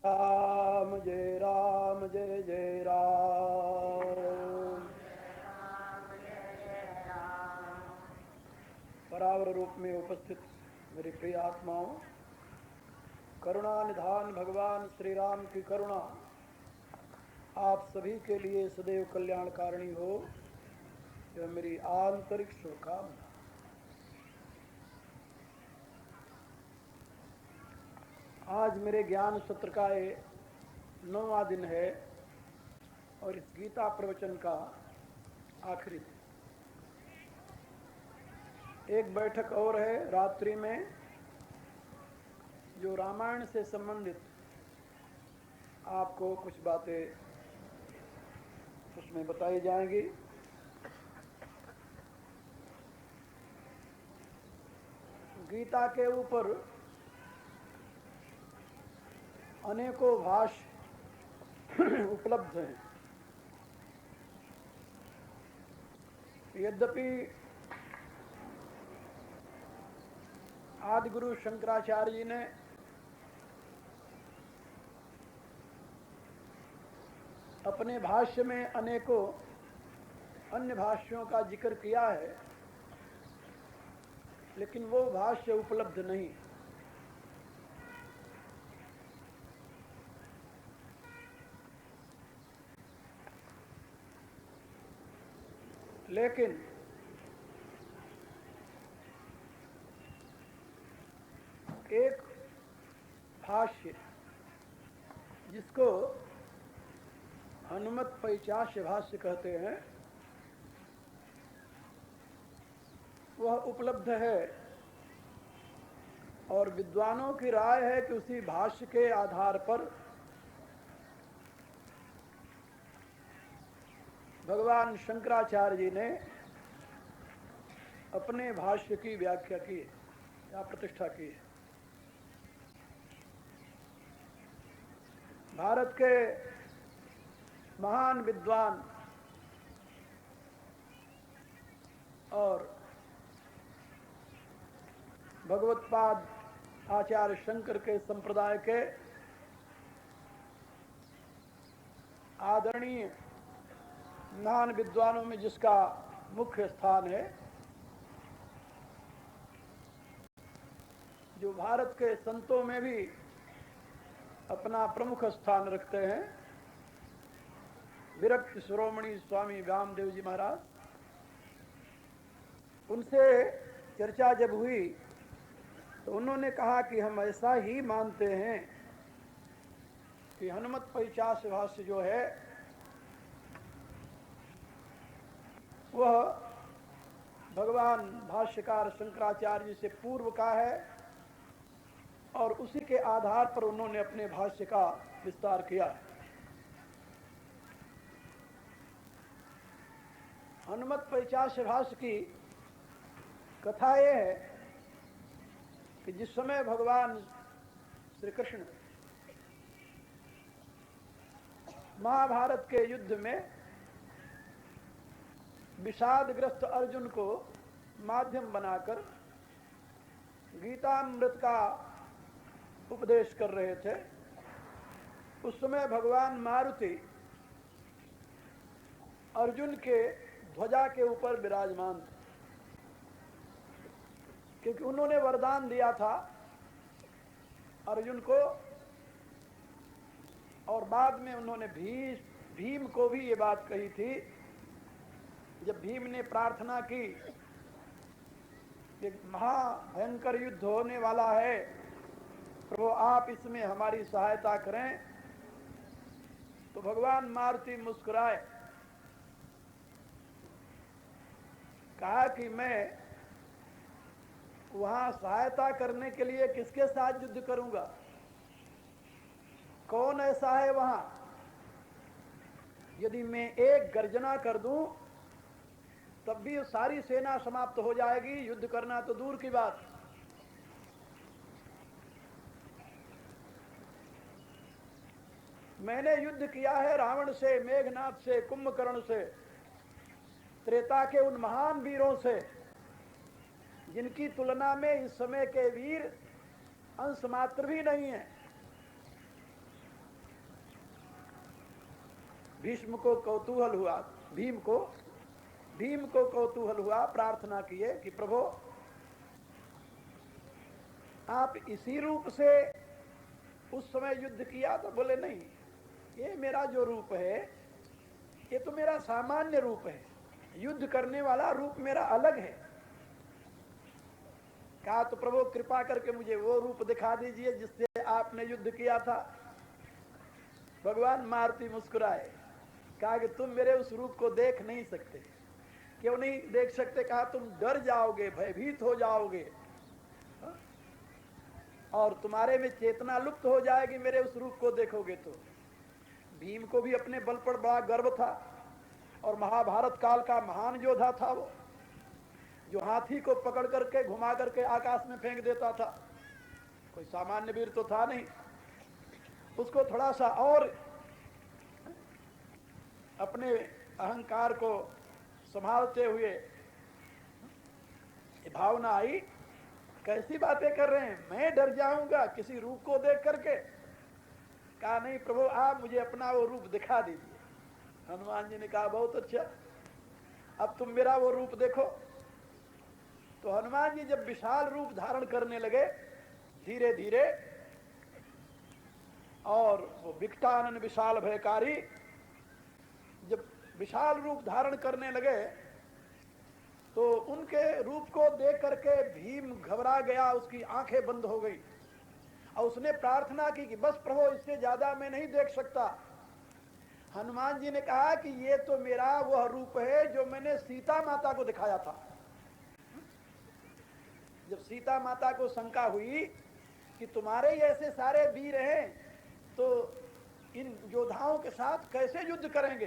राम जय जय राम। परावर रूप में उपस्थित मेरी प्रिय आत्माओं, करुणा निधान भगवान श्री राम की करुणा आप सभी के लिए सदैव कल्याणकारिणी हो, यह मेरी आंतरिक शुभकामना। आज मेरे ज्ञान सत्र का ये 9वां दिन है और इस गीता प्रवचन का आखिरी दिन। एक बैठक और है रात्रि में, जो रामायण से संबंधित आपको कुछ बातें उसमें बताई जाएंगी। गीता के ऊपर अनेकों भाष्य उपलब्ध हैं। यद्यपि आदिगुरु शंकराचार्य जी ने अपने भाष्य में अनेकों अन्य भाष्यों का जिक्र किया है, लेकिन वो भाष्य उपलब्ध नहीं। लेकिन एक भाष्य जिसको हनुमत पैचाश्य भाष्य कहते हैं, वह उपलब्ध है और विद्वानों की राय है कि उसी भाष्य के आधार पर भगवान शंकराचार्य जी ने अपने भाष्य की व्याख्या की या प्रतिष्ठा की है। भारत के महान विद्वान और भगवत्पाद आचार्य शंकर के संप्रदाय के आदरणीय महान विद्वानों में जिसका मुख्य स्थान है, जो भारत के संतों में भी अपना प्रमुख स्थान रखते हैं, विरक्त शिरोमणि स्वामी व्यामदेव जी महाराज, उनसे चर्चा जब हुई तो उन्होंने कहा कि हम ऐसा ही मानते हैं कि हनुमत पैचाश्य भाष्य जो है वह भगवान भाष्यकार शंकराचार्य जी से पूर्व का है और उसी के आधार पर उन्होंने अपने भाष्य का विस्तार किया है। हनुमत पैचाश्य भाष्य की कथा यह है कि जिस समय भगवान श्री कृष्ण महाभारत के युद्ध में विषादग्रस्त अर्जुन को माध्यम बनाकर गीतामृत का उपदेश कर रहे थे, उस समय भगवान मारुति अर्जुन के ध्वजा के ऊपर विराजमान थे, क्योंकि उन्होंने वरदान दिया था अर्जुन को और बाद में उन्होंने भीम को भी ये बात कही थी। जब भीम ने प्रार्थना की कि महाभयंकर युद्ध होने वाला है, प्रभु आप इसमें हमारी सहायता करें, तो भगवान मारुति मुस्कुराए, कहा कि मैं वहां सहायता करने के लिए किसके साथ युद्ध करूंगा, कौन ऐसा है वहां, यदि मैं एक गर्जना कर दूं तब भी सारी सेना समाप्त हो जाएगी, युद्ध करना तो दूर की बात। मैंने युद्ध किया है रावण से, मेघनाथ से, कुंभकर्ण से, त्रेता के उन महान वीरों से जिनकी तुलना में इस समय के वीर अंश मात्र भी नहीं है। भीष्म को कौतूहल हुआ, भीम को कौतूहल हुआ, प्रार्थना किए कि प्रभु आप इसी रूप से उस समय युद्ध किया? तो बोले नहीं, ये मेरा जो रूप है ये तो मेरा सामान्य रूप है, युद्ध करने वाला रूप मेरा अलग है। कहा तो प्रभु कृपा करके मुझे वो रूप दिखा दीजिए जिससे आपने युद्ध किया था। भगवान मारुति मुस्कुराए, कहा कि तुम मेरे उस रूप को देख नहीं सकते। क्यों नहीं देख सकते? कहा तुम डर जाओगे, भयभीत हो जाओगे और तुम्हारे में चेतना लुप्त हो जाएगी मेरे उस रूप को देखोगे तो। भीम को भी अपने बल पर बड़ा गर्व था और महाभारत काल का महान योद्धा था वो, जो हाथी को पकड़ करके घुमा करके आकाश में फेंक देता था। कोई सामान्य वीर तो था नहीं। उसको थोड़ा सा और अपने अहंकार को संभालते हुए भावना आई, कैसी बातें कर रहे हैं, मैं डर जाऊंगा किसी रूप को देख करके? कहा नहीं प्रभु आप मुझे अपना वो रूप दिखा दीजिए। हनुमान जी ने कहा बहुत अच्छा, अब तुम मेरा वो रूप देखो। तो हनुमान जी जब विशाल रूप धारण करने लगे धीरे धीरे, और वो विकटानन विशाल भयकारी जब विशाल रूप धारण करने लगे तो उनके रूप को देख करके भीम घबरा गया, उसकी आंखें बंद हो गई और उसने प्रार्थना की कि बस प्रभु इससे ज्यादा मैं नहीं देख सकता। हनुमान जी ने कहा कि ये तो मेरा वह रूप है जो मैंने सीता माता को दिखाया था। जब सीता माता को शंका हुई कि तुम्हारे ऐसे सारे वीर हैं तो इन योद्धाओं के साथ कैसे युद्ध करेंगे,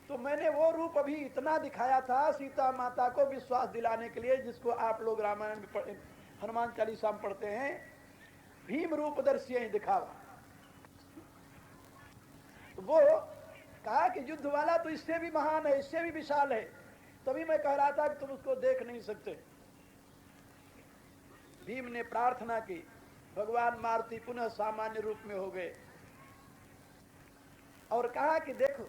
तो मैंने वो रूप अभी इतना दिखाया था सीता माता को विश्वास दिलाने के लिए, जिसको आप लोग रामायण में हनुमान चालीसा में पढ़ते हैं, भीम रूपदर्शी ही दिखावा। तो वो कहा कि युद्ध वाला तो इससे भी महान है, इससे भी विशाल है, तभी मैं कह रहा था कि तुम उसको देख नहीं सकते। भीम ने प्रार्थना की, भगवान मारुति पुनः सामान्य रूप में हो गए और कहा कि देखो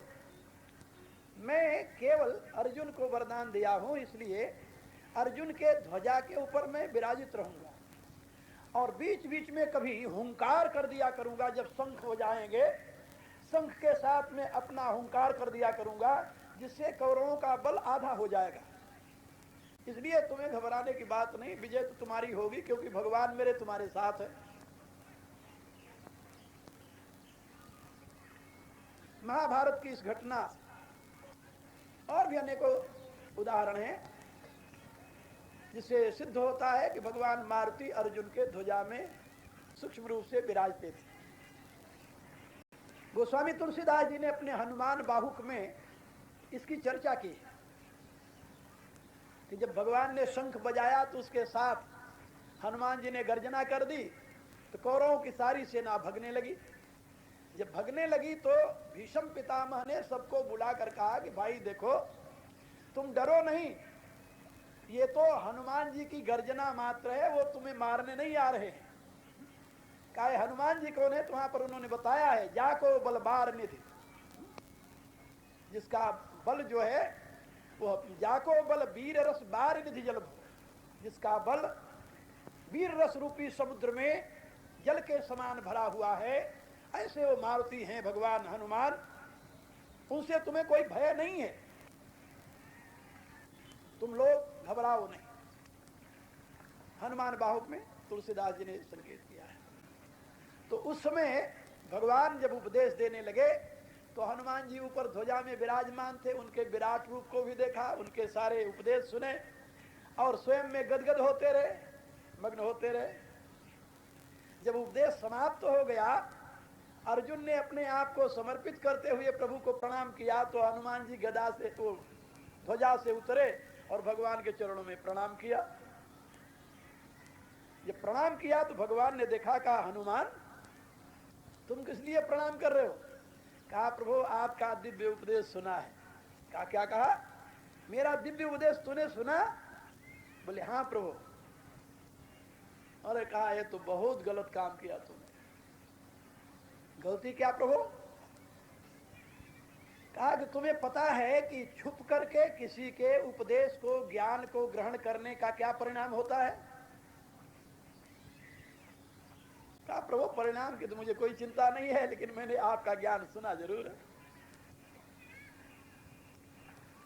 मैं केवल अर्जुन को वरदान दिया हूं, इसलिए अर्जुन के ध्वजा के ऊपर मैं विराजित रहूंगा और बीच बीच में कभी हुंकार कर दिया करूंगा। जब शंख हो जाएंगे, शंख के साथ में अपना हुंकार कर दिया करूंगा, जिससे कौरवों का बल आधा हो जाएगा। इसलिए तुम्हें घबराने की बात नहीं, विजय तो तुम्हारी होगी क्योंकि भगवान मेरे तुम्हारे साथ है। महाभारत की इस घटना और भी अनेकों उदाहरण हैं जिससे सिद्ध होता है कि भगवान मारुति अर्जुन के ध्वजा में सूक्ष्म रूप से विराजते थे। गोस्वामी तुलसीदास जी ने अपने हनुमान बाहुक में इसकी चर्चा की कि जब भगवान ने शंख बजाया तो उसके साथ हनुमान जी ने गर्जना कर दी तो कौरवों की सारी सेना भगने लगी। जब भगने लगी तो भीष्म पितामह ने सबको बुला कर कहा कि भाई देखो तुम डरो नहीं, ये तो हनुमान जी की गर्जना मात्र है, वो तुम्हें मारने नहीं आ रहे हैं। कहा हनुमान जी कौन है? तो वहां पर उन्होंने बताया है, जाको बलबार निधि, जिसका बल जो है वो जाको बल वीर रस बार निधि जल, जिसका बल वीर रस रूपी समुद्र में जल के समान भरा हुआ है, ऐसे वो मारुति हैं भगवान हनुमान, उनसे तुम्हें कोई भय नहीं है, तुम लोग घबराओ नहीं। हनुमान बाहुक में तुलसीदास जी ने संकेत किया है। तो उस समय भगवान जब उपदेश देने लगे तो हनुमान जी ऊपर ध्वजा में विराजमान थे, उनके विराट रूप को भी देखा, उनके सारे उपदेश सुने और स्वयं में गदगद होते रहे, मग्न होते रहे। जब उपदेश समाप्त हो गया, अर्जुन ने अपने आप को समर्पित करते हुए प्रभु को प्रणाम किया तो हनुमान जी गदा से तो ध्वजा से उतरे और भगवान के चरणों में प्रणाम किया। जब प्रणाम किया तो भगवान ने देखा, कहा हनुमान तुम किस लिए प्रणाम कर रहे हो? कहा प्रभु आपका दिव्य उपदेश सुना है। कहा क्या कहा? मेरा दिव्य उपदेश तूने सुना? बोले हाँ प्रभु। अरे कहा ये तो बहुत गलत काम किया तूने। गलती क्या प्रभु? कहा कि तुम्हें पता है कि छुप करके किसी के उपदेश को, ज्ञान को ग्रहण करने का क्या परिणाम होता है? कहा प्रभु परिणाम की तो मुझे कोई चिंता नहीं है, लेकिन मैंने आपका ज्ञान सुना जरूर है।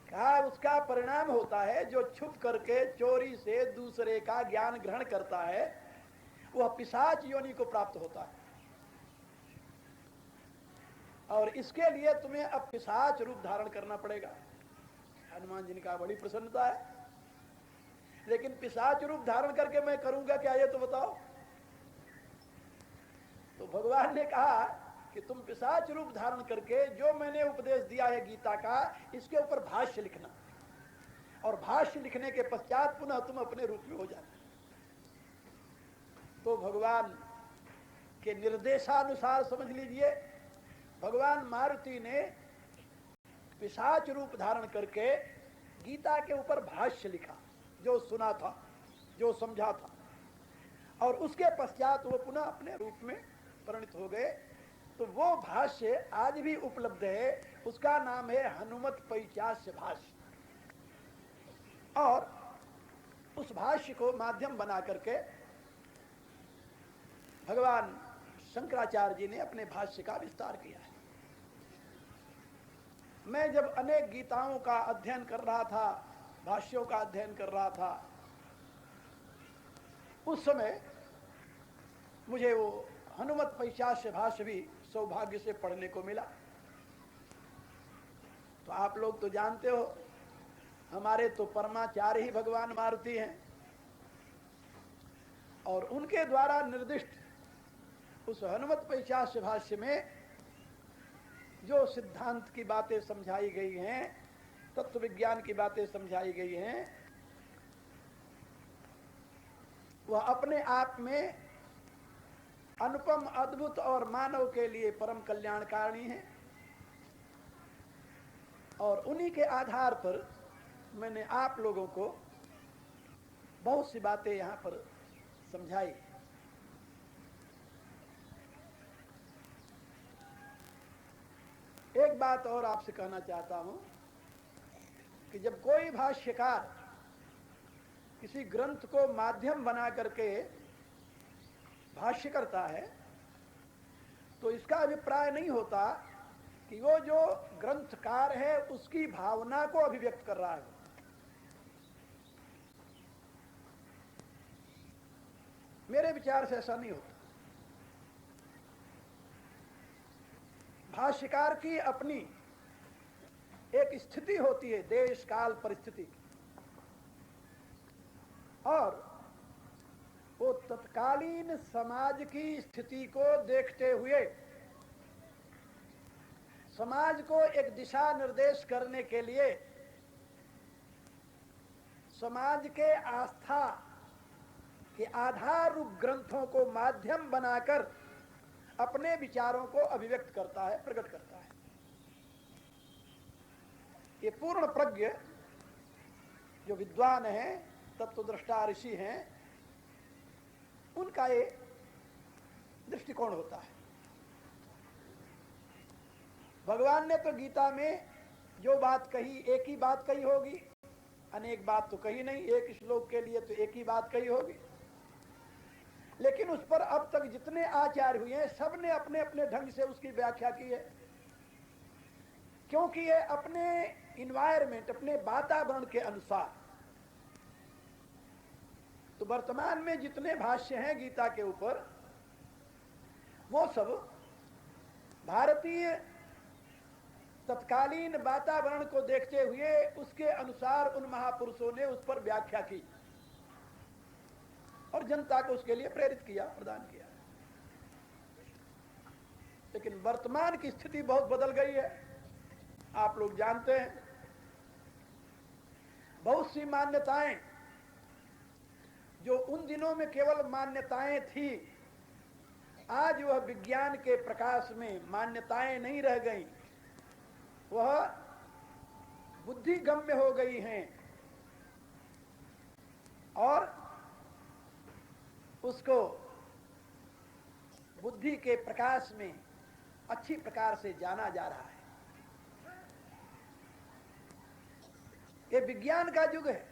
कहा उसका परिणाम होता है जो छुप करके चोरी से दूसरे का ज्ञान ग्रहण करता है वह पिशाच योनि को प्राप्त होता है, और इसके लिए तुम्हें अब पिशाच रूप धारण करना पड़ेगा। हनुमान जी ने कहा बड़ी प्रसन्नता है, लेकिन पिशाच रूप धारण करके मैं करूंगा क्या, ये तो बताओ। तो भगवान ने कहा कि तुम पिशाच रूप धारण करके जो मैंने उपदेश दिया है गीता का, इसके ऊपर भाष्य लिखना, और भाष्य लिखने के पश्चात पुनः तुम अपने रूप में हो जाना। तो भगवान के निर्देशानुसार समझ लीजिए, भगवान मारुति ने पिशाच रूप धारण करके गीता के ऊपर भाष्य लिखा, जो सुना था, जो समझा था, और उसके पश्चात वो पुनः अपने रूप में परिणित हो गए। तो वो भाष्य आज भी उपलब्ध है, उसका नाम है हनुमत पैचास्य भाष्य। और उस भाष्य को माध्यम बना करके भगवान शंकराचार्य जी ने अपने भाष्य का विस्तार किया है। मैं जब अनेक गीताओं का अध्ययन कर रहा था, भाष्यों का अध्ययन कर रहा था, उस समय मुझे वो हनुमत पैशास्य भाष्य भी सौभाग्य से पढ़ने को मिला। तो आप लोग तो जानते हो, हमारे तो परमाचार्य ही भगवान मारुति हैं, और उनके द्वारा निर्दिष्ट उस हनुमत पैशास्य भाष्य में जो सिद्धांत की बातें समझाई गई हैं, तत्व विज्ञान की बातें समझाई गई हैं, वह अपने आप में अनुपम, अद्भुत और मानव के लिए परम कल्याणकारिणी है। और उन्हीं के आधार पर मैंने आप लोगों को बहुत सी बातें यहाँ पर समझाई। एक बात और आपसे कहना चाहता हूं कि जब कोई भाष्यकार किसी ग्रंथ को माध्यम बना करके भाष्य करता है, तो इसका अभिप्राय नहीं होता कि वो जो ग्रंथकार है उसकी भावना को अभिव्यक्त कर रहा है। मेरे विचार से ऐसा नहीं होता। भाष्यकार की अपनी एक स्थिति होती है, देश काल परिस्थिति, और वो तत्कालीन समाज की स्थिति को देखते हुए समाज को एक दिशा निर्देश करने के लिए समाज के आस्था के आधार रूप ग्रंथों को माध्यम बनाकर अपने विचारों को अभिव्यक्त करता है, प्रकट करता है। ये पूर्ण प्रज्ञ जो विद्वान हैं, तत्वदृष्टा ऋषि हैं, उनका ये दृष्टिकोण होता है। भगवान ने तो गीता में जो बात कही, एक ही बात कही होगी, अनेक बात तो कही नहीं, एक श्लोक के लिए तो एक ही बात कही होगी, लेकिन उस पर अब तक जितने आचार्य हुए हैं सब ने अपने अपने ढंग से उसकी व्याख्या की है, क्योंकि ये अपने इन्वायरमेंट, अपने वातावरण के अनुसार। तो वर्तमान में जितने भाष्य हैं गीता के ऊपर, वो सब भारतीय तत्कालीन वातावरण को देखते हुए उसके अनुसार उन महापुरुषों ने उस पर व्याख्या की और जनता को उसके लिए प्रेरित किया, प्रदान किया। लेकिन वर्तमान की स्थिति बहुत बदल गई है, आप लोग जानते हैं। बहुत सी मान्यताएं जो उन दिनों में केवल मान्यताएं थी, आज वह विज्ञान के प्रकाश में मान्यताएं नहीं रह गई, वह बुद्धिगम्य हो गई हैं और उसको बुद्धि के प्रकाश में अच्छी प्रकार से जाना जा रहा है। ये विज्ञान का युग है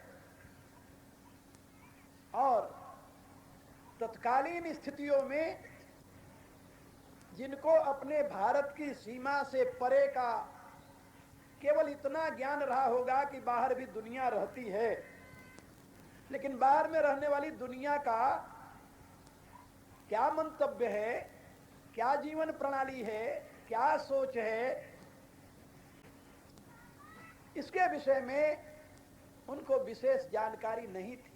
और तत्कालीन स्थितियों में जिनको अपने भारत की सीमा से परे का केवल इतना ज्ञान रहा होगा कि बाहर भी दुनिया रहती है, लेकिन बाहर में रहने वाली दुनिया का क्या मंतव्य है, क्या जीवन प्रणाली है, क्या सोच है, इसके विषय में उनको विशेष जानकारी नहीं थी।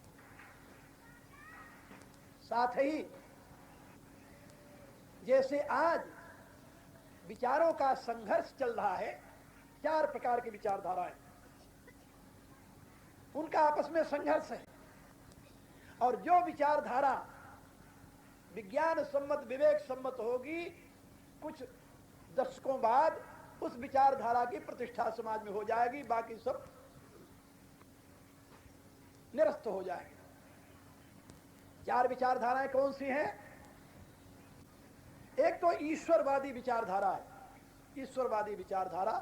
साथ ही जैसे आज विचारों का संघर्ष चल रहा है, 4 प्रकार की विचारधाराएं, उनका आपस में संघर्ष है और जो विचारधारा विज्ञान सम्मत विवेक सम्मत होगी, कुछ दशकों बाद उस विचारधारा की प्रतिष्ठा समाज में हो जाएगी, बाकी सब निरस्त हो जाएंगे। 4 विचारधाराएं कौन सी हैं? एक तो ईश्वरवादी विचारधारा है। ईश्वरवादी विचारधारा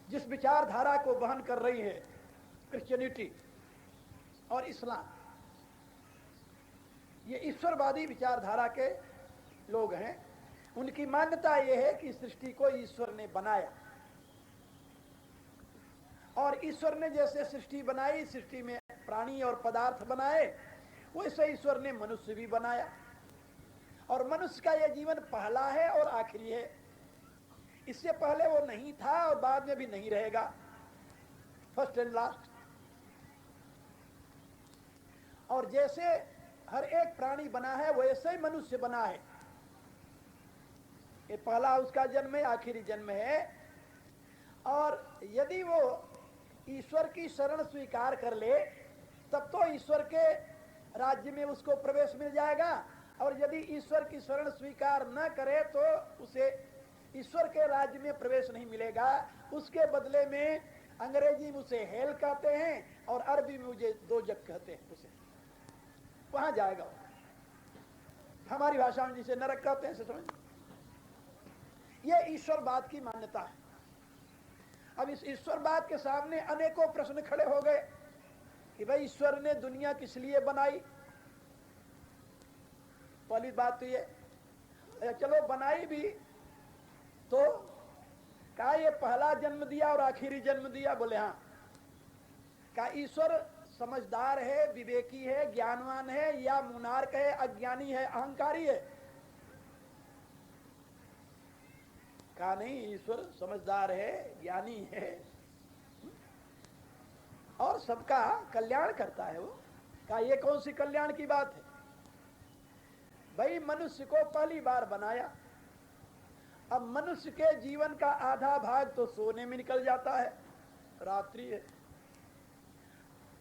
जिस विचारधारा को वहन कर रही है क्रिश्चियनिटी और इस्लाम, ये ईश्वरवादी विचारधारा के लोग हैं। उनकी मान्यता यह है कि सृष्टि को ईश्वर ने बनाया और ईश्वर ने जैसे सृष्टि बनाई, सृष्टि में प्राणी और पदार्थ बनाए, वैसे ईश्वर ने मनुष्य भी बनाया और मनुष्य का यह जीवन पहला है और आखिरी है। इससे पहले वो नहीं था और बाद में भी नहीं रहेगा, फर्स्ट एंड लास्ट। और जैसे हर एक प्राणी बना है वैसे ही मनुष्य बना है। ये पहला उसका जन्म है, आखिरी जन्म है। और यदि वो ईश्वर की शरण स्वीकार कर ले तब तो ईश्वर के राज्य में उसको प्रवेश मिल जाएगा, और यदि ईश्वर की शरण स्वीकार न करे तो उसे ईश्वर के राज्य में प्रवेश नहीं मिलेगा। उसके बदले में अंग्रेजी में उसे हेल कहते हैं और अरबी में मुझे दोजक कहते हैं, उसे वहां जाएगा। हमारी भाषा में जिसे नरक कहते हैं, समझ। यह ईश्वरवाद की मान्यता है। अब इस ईश्वरवाद के सामने अनेकों प्रश्न खड़े हो गए कि भाई ईश्वर ने दुनिया किस लिए बनाई। पहली बात तो ये, चलो बनाई भी तो क्या ये पहला जन्म दिया और आखिरी जन्म दिया? बोले हाँ। क्या ईश्वर समझदार है, विवेकी है, ज्ञानवान है, या मुनार्क है, अज्ञानी है, अहंकारी है? कहा नहीं, ईश्वर समझदार है, ज्ञानी है और सबका कल्याण करता है वो। कहा ये कौन सी कल्याण की बात है? भाई मनुष्य को पहली बार बनाया, अब मनुष्य के जीवन का आधा भाग तो सोने में निकल जाता है, रात्रि है,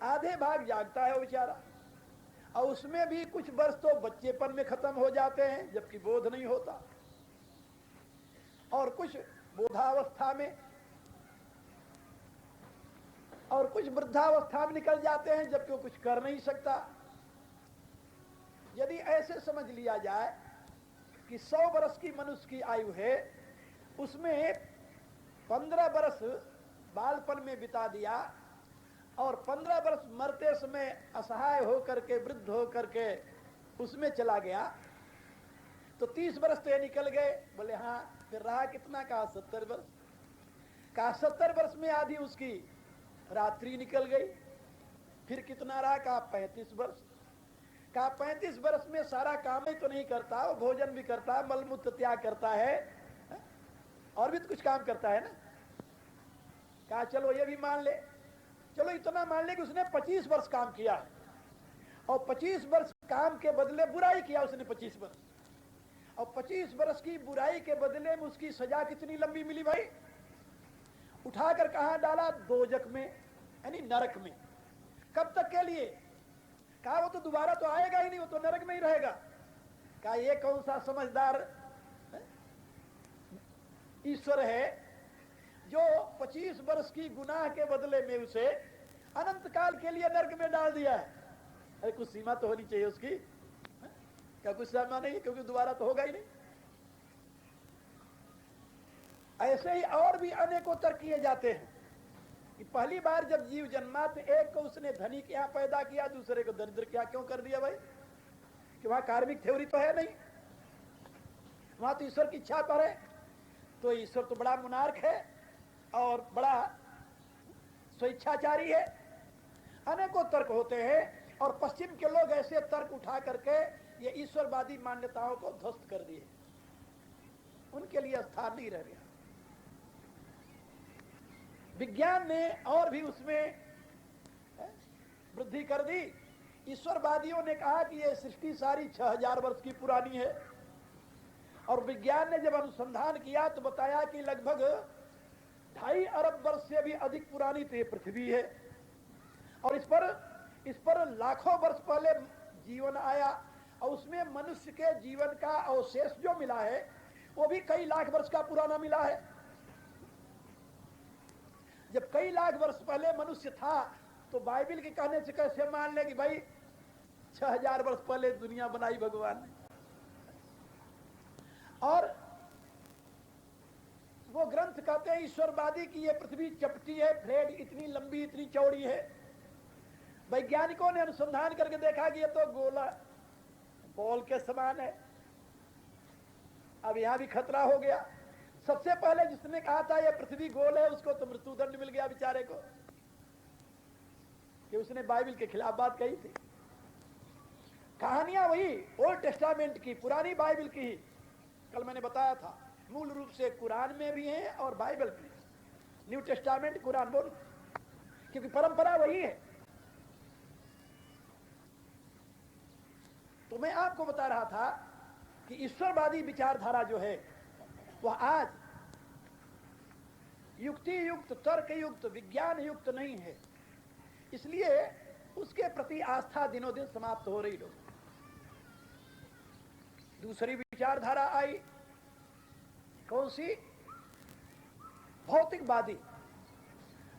आधे भाग जागता है वो बेचारा, और उसमें भी कुछ वर्ष तो बच्चेपन में खत्म हो जाते हैं जबकि बोध नहीं होता, और कुछ बोधावस्था में, और कुछ वृद्धावस्था में निकल जाते हैं जबकि वो कुछ कर नहीं सकता। यदि ऐसे समझ लिया जाए कि 100 वर्ष की मनुष्य की आयु है, उसमें 15 वर्ष बालपन में बिता दिया और 15 वर्ष मरते समय असहाय होकर के, वृद्ध होकर के उसमें चला गया, तो 30 वर्ष तो ये निकल गए। बोले हाँ, फिर रहा कितना? कहा 70 वर्ष। कहा 70 वर्ष में आधी उसकी रात्रि निकल गई। फिर कितना रहा? कहा 35 वर्ष। कहा 35 वर्ष में सारा काम ही तो नहीं करता, वो भोजन भी करता है, मलमूत्र त्याग करता है, और भी तो कुछ काम करता है ना। कहा चलो ये भी मान ले, चलो इतना मान ले कि उसने 25 वर्ष काम किया है, और 25 वर्ष काम के बदले बुराई किया उसने 25 वर्ष, और 25 वर्ष की बुराई के बदले में उसकी सजा कितनी लंबी मिली भाई? उठाकर कहां डाला? दोजक में, यानी नरक में। कब तक के लिए? कहा वो तो दोबारा तो आएगा ही नहीं, वो तो नरक में ही रहेगा। कहा ये कौन सा समझदार ईश्वर है जो 25 वर्ष की गुनाह के बदले में उसे अनंत काल के लिए नरक में डाल दिया है? अरे कुछ सीमा तो होनी चाहिए उसकी। क्या कुछ सीमा नहीं? क्योंकि दोबारा तो होगा ही नहीं। ऐसे ही और भी अनेकों तर्क किए जाते हैं। कि पहली बार जब जीव जन्मा तो एक को उसने धनी के यहाँ पैदा किया, दूसरे को दरिद्र क्या क्यों कर दिया भाई? कि वहां कार्मिक थ्योरी तो है नहीं, वहां तो ईश्वर की इच्छा पर है। तो ईश्वर तो बड़ा मुनार्क है और बड़ा स्वेच्छाचारी है। अनेकों तर्क होते हैं और पश्चिम के लोग ऐसे तर्क उठा करके ये ईश्वरवादी मान्यताओं को ध्वस्त कर दिए, उनके लिए स्थान नहीं रह गया। विज्ञान ने और भी उसमें वृद्धि कर दी। ईश्वरवादियों ने कहा कि ये सृष्टि सारी 6000 वर्ष की पुरानी है, और विज्ञान ने जब अनुसंधान किया तो बताया कि लगभग 2.5 अरब वर्ष से भी अधिक पुरानी तो ये पृथ्वी है, और इस पर लाखों वर्ष पहले जीवन आया, और उसमें मनुष्य के जीवन का अवशेष जो मिला है वो भी कई लाख वर्ष का पुराना मिला है। जब कई लाख वर्ष पहले मनुष्य था तो बाइबल के कहने से कैसे मान ले कि भाई 6000 वर्ष पहले दुनिया बनाई भगवान ने? और वो ग्रंथ कहते हैं ईश्वरवादी की ये पृथ्वी चपटी है, फ्लैट इतनी लंबी इतनी चौड़ी है। वैज्ञानिकों ने अनुसंधान करके देखा कि ये तो गोला बॉल के समान है। अब यहां भी खतरा हो गया। सबसे पहले जिसने कहा था ये पृथ्वी गोल है उसको तो मृत्युदंड मिल गया बेचारे को, कि उसने बाइबल के खिलाफ बात कही थी। कहानियां वही ओल्ड टेस्टामेंट की, पुरानी बाइबल की। कल मैंने बताया था मूल रूप से कुरान में भी है और बाइबल में, न्यू टेस्टामेंट कुरान बोल, क्योंकि परंपरा वही है। तो मैं आपको बता रहा था कि ईश्वरवादी विचारधारा जो है वह आज युक्ति युक्त, तर्क युक्त, विज्ञान युक्त नहीं है, इसलिए उसके प्रति आस्था दिनों दिन समाप्त हो रही। लोग दूसरी विचारधारा आई, कौन सी? भौतिकवादी।